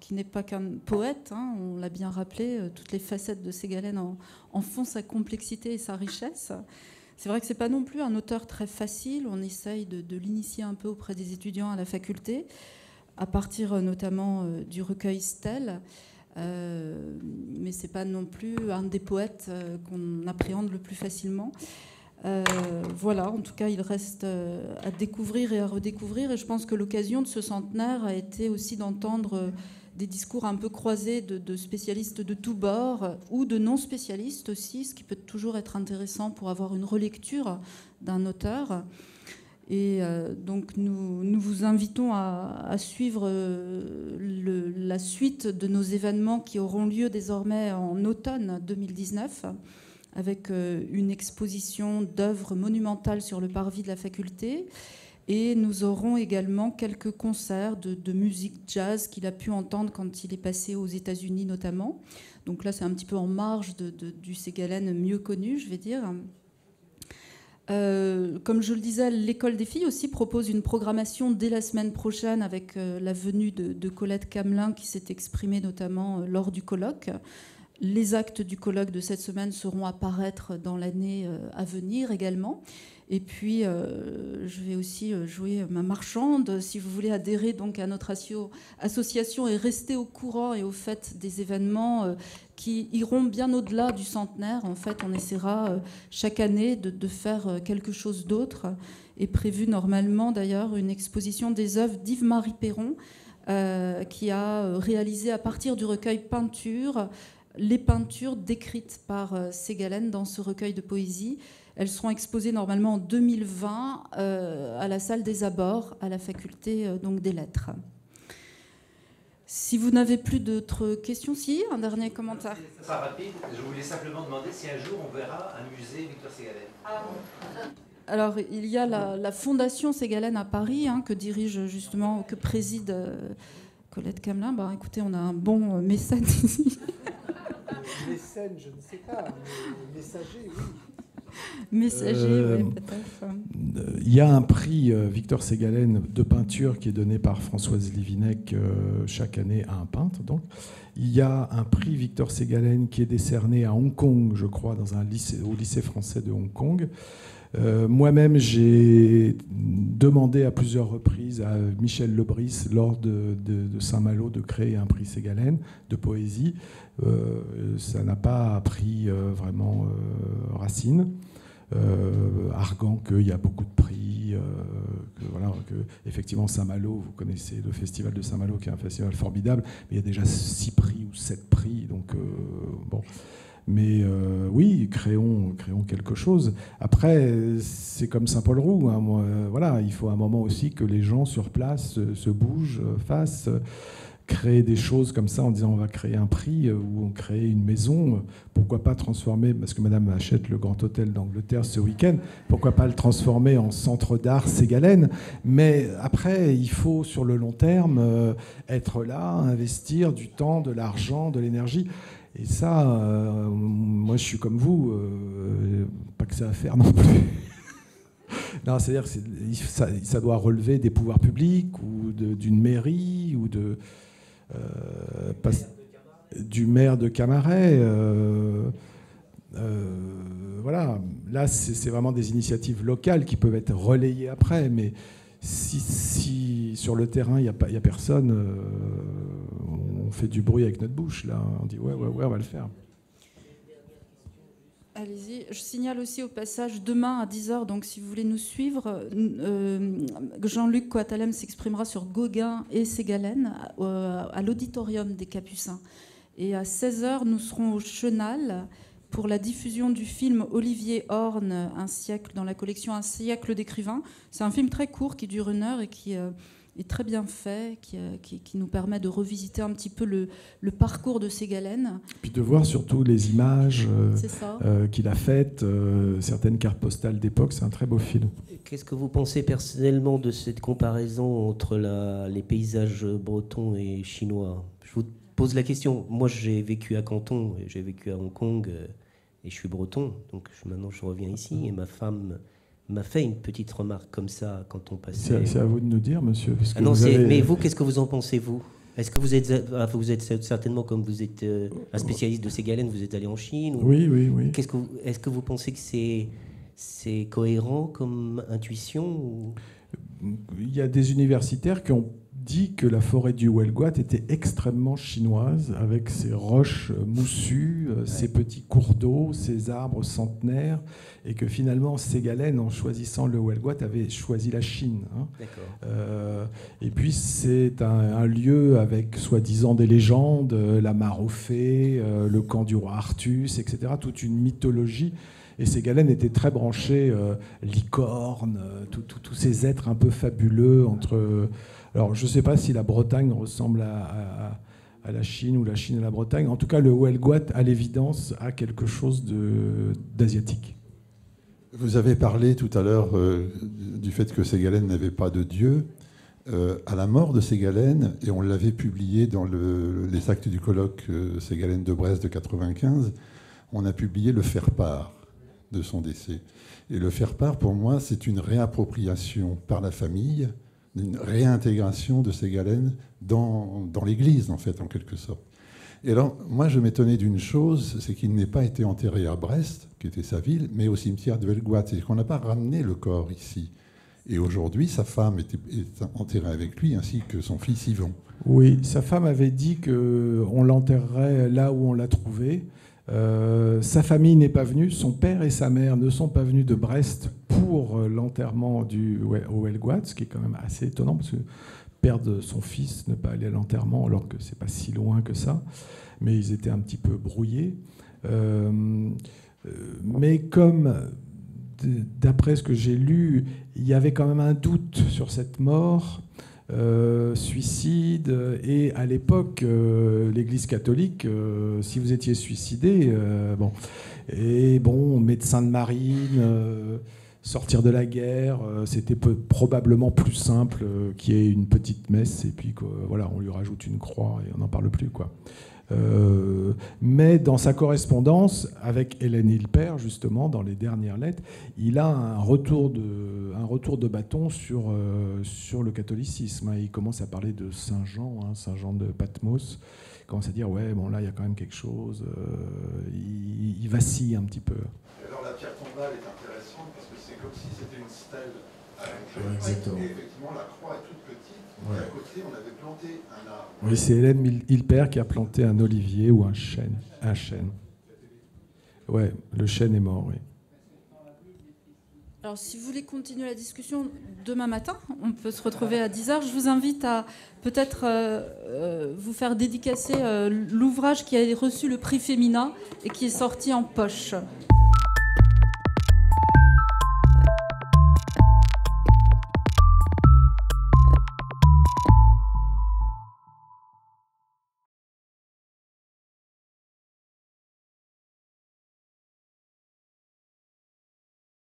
qui n'est pas qu'un poète, hein, on l'a bien rappelé, toutes les facettes de Ségalène en font sa complexité et sa richesse. C'est vrai que ce n'est pas non plus un auteur très facile, on essaye de l'initier un peu auprès des étudiants à la faculté, à partir notamment du recueil Stèle, mais ce n'est pas non plus un des poètes qu'on appréhende le plus facilement. Voilà, en tout cas, il reste à découvrir et à redécouvrir, et je pense que l'occasion de ce centenaire a été aussi d'entendre des discours un peu croisés de spécialistes de tous bords, ou de non-spécialistes aussi, ce qui peut toujours être intéressant pour avoir une relecture d'un auteur. Et donc nous vous invitons à suivre la suite de nos événements qui auront lieu désormais en automne 2019, avec une exposition d'œuvres monumentales sur le parvis de la faculté. Et nous aurons également quelques concerts de musique jazz qu'il a pu entendre quand il est passé aux États-Unis notamment. Donc là, c'est un petit peu en marge du Ségalène mieux connu, je vais dire. Comme je le disais, l'École des filles aussi propose une programmation dès la semaine prochaine avec la venue de Colette Camelin qui s'est exprimée notamment lors du colloque. Les actes du colloque de cette semaine seront à paraître dans l'année à venir également. Et puis, je vais aussi jouer ma marchande. Si vous voulez adhérer donc à notre association et rester au courant et au fait des événements qui iront bien au-delà du centenaire, en fait, on essaiera chaque année de faire quelque chose d'autre. Est prévue normalement, d'ailleurs, une exposition des œuvres d'Yves-Marie Perron qui a réalisé à partir du recueil Peinture les peintures décrites par Ségalen dans ce recueil de poésie. Elles seront exposées normalement en 2020 à la salle des Abords, à la faculté donc des lettres. Si vous n'avez plus d'autres questions, si, un dernier commentaire. Ça sera rapide. Je voulais simplement demander si un jour on verra un musée Victor Ségalen. Alors, il y a la Fondation Ségalen à Paris, que dirige justement, que préside Colette Camelin. Écoutez, on a un bon mécène ici. Mécène, je ne sais pas, mais messager, oui. Messager, oui, peut-être. Il y a un prix Victor Ségalen de peinture qui est donné par Françoise Livinec chaque année à un peintre. Donc, il y a un prix Victor Ségalen qui est décerné à Hong Kong, je crois, dans au lycée français de Hong Kong. Moi-même, j'ai demandé à plusieurs reprises à Michel Lebris, lors de Saint-Malo, de créer un prix Ségalen de poésie. Ça n'a pas pris vraiment racine, arguant qu'il y a beaucoup de prix, que effectivement Saint-Malo, vous connaissez le festival de Saint-Malo qui est un festival formidable, mais il y a déjà 6 prix ou 7 prix, donc bon. Mais oui, créons quelque chose. Après, c'est comme Saint-Paul-Roux. Voilà, il faut un moment aussi que les gens sur place se bougent, fassent, créer des choses comme ça en disant on va créer un prix ou on crée une maison. Pourquoi pas transformer, parce que Madame achète le Grand Hôtel d'Angleterre ce week-end, pourquoi pas le transformer en centre d'art Ségalen. Mais après, il faut sur le long terme être là, investir du temps, de l'argent, de l'énergie. Et ça, moi, je suis comme vous, pas que ça à faire non plus. Non, c'est-à-dire que ça doit relever des pouvoirs publics ou d'une mairie ou du maire de Camaret. Voilà, là, c'est vraiment des initiatives locales qui peuvent être relayées après, mais si sur le terrain, il n'y a personne, on fait du bruit avec notre bouche. Là. On dit ouais, on va le faire. Allez-y. Je signale aussi au passage, demain à 10h, donc si vous voulez nous suivre, Jean-Luc Coatalem s'exprimera sur Gauguin et Ségalen à l'auditorium des Capucins. Et à 16h, nous serons au Chenal pour la diffusion du film Olivier Horn, Un siècle, dans la collection Un siècle d'écrivains. C'est un film très court qui dure 1 heure et qui est très bien fait, qui nous permet de revisiter un petit peu le parcours de Ségalen. Puis de voir surtout les images qu'il a faites, certaines cartes postales d'époque, c'est un très beau film. Qu'est-ce que vous pensez personnellement de cette comparaison entre les paysages bretons et chinois? Je vous pose la question. Moi, j'ai vécu à Canton, j'ai vécu à Hong Kong, et je suis breton, donc maintenant je reviens ici, et ma femme m'a fait une petite remarque comme ça quand on passait. C'est à vous de nous dire, monsieur. Mais vous, qu'est-ce que vous en pensez, vous? Est-ce que vous êtes certainement, comme vous êtes un spécialiste de Ségalen, vous êtes allé en Chine? Oui. Est-ce que vous pensez que c'est cohérent comme intuition Il y a des universitaires qui ont dit que la forêt du Huelguat était extrêmement chinoise, avec ses roches moussues, ses petits cours d'eau, ses arbres centenaires, et que finalement Ségalen, en choisissant le Huelguat, avait choisi la Chine. Et puis c'est un lieu avec soi-disant des légendes, la mare aux fées, le camp du roi Artus, etc., toute une mythologie. Et Ségalen était très branché licorne, tous ces êtres un peu fabuleux entre... Alors, je ne sais pas si la Bretagne ressemble à la Chine ou la Chine à la Bretagne. En tout cas, le Huelguat, à l'évidence, a quelque chose d'asiatique. Vous avez parlé tout à l'heure du fait que Ségalen n'avait pas de dieu. À la mort de Ségalen, et on l'avait publié dans les actes du colloque Ségalen de Brest de 1995, on a publié le faire-part de son décès. Et le faire-part, pour moi, c'est une réappropriation par la famille, une réintégration de Ségalen dans l'Église, en fait, en quelque sorte. Et alors, moi, je m'étonnais d'une chose, c'est qu'il n'ait pas été enterré à Brest, qui était sa ville, mais au cimetière de Huelguat. C'est qu'on n'a pas ramené le corps ici. Et aujourd'hui, sa femme est enterrée avec lui, ainsi que son fils Yvon. Oui, sa femme avait dit qu'on l'enterrerait là où on l'a trouvé. Sa famille n'est pas venue, son père et sa mère ne sont pas venus de Brest pour l'enterrement au Huelguat, ce qui est quand même assez étonnant, parce que père de son fils ne pas aller à l'enterrement, alors que c'est pas si loin que ça. Mais ils étaient un petit peu brouillés. Mais comme, d'après ce que j'ai lu, il y avait quand même un doute sur cette mort, suicide, et à l'époque, l'Église catholique, si vous étiez suicidé, médecin de marine, sortir de la guerre, c'était probablement plus simple qu'il y ait une petite messe et puis voilà, on lui rajoute une croix et on n'en parle plus, quoi. Mais dans sa correspondance avec Hélène Hilpert, justement, dans les dernières lettres, il a un retour de bâton sur le catholicisme. Il commence à parler de Saint Jean, Saint Jean de Patmos. Il commence à dire, ouais, bon là, il y a quand même quelque chose. Il vacille un petit peu. Et alors la pierre tombale est intéressante parce que c'est comme si c'était une stèle avec exactement. Et effectivement, la croix est toute petite. Ouais. Et à côté, on avait planté un arbre. Oui, c'est Hélène Hilpert qui a planté un olivier ou un chêne. Un chêne. Ouais, le chêne est mort, oui. Alors, si vous voulez continuer la discussion demain matin, on peut se retrouver à 10h. Je vous invite à peut-être vous faire dédicacer l'ouvrage qui a reçu le prix Femina et qui est sorti en poche.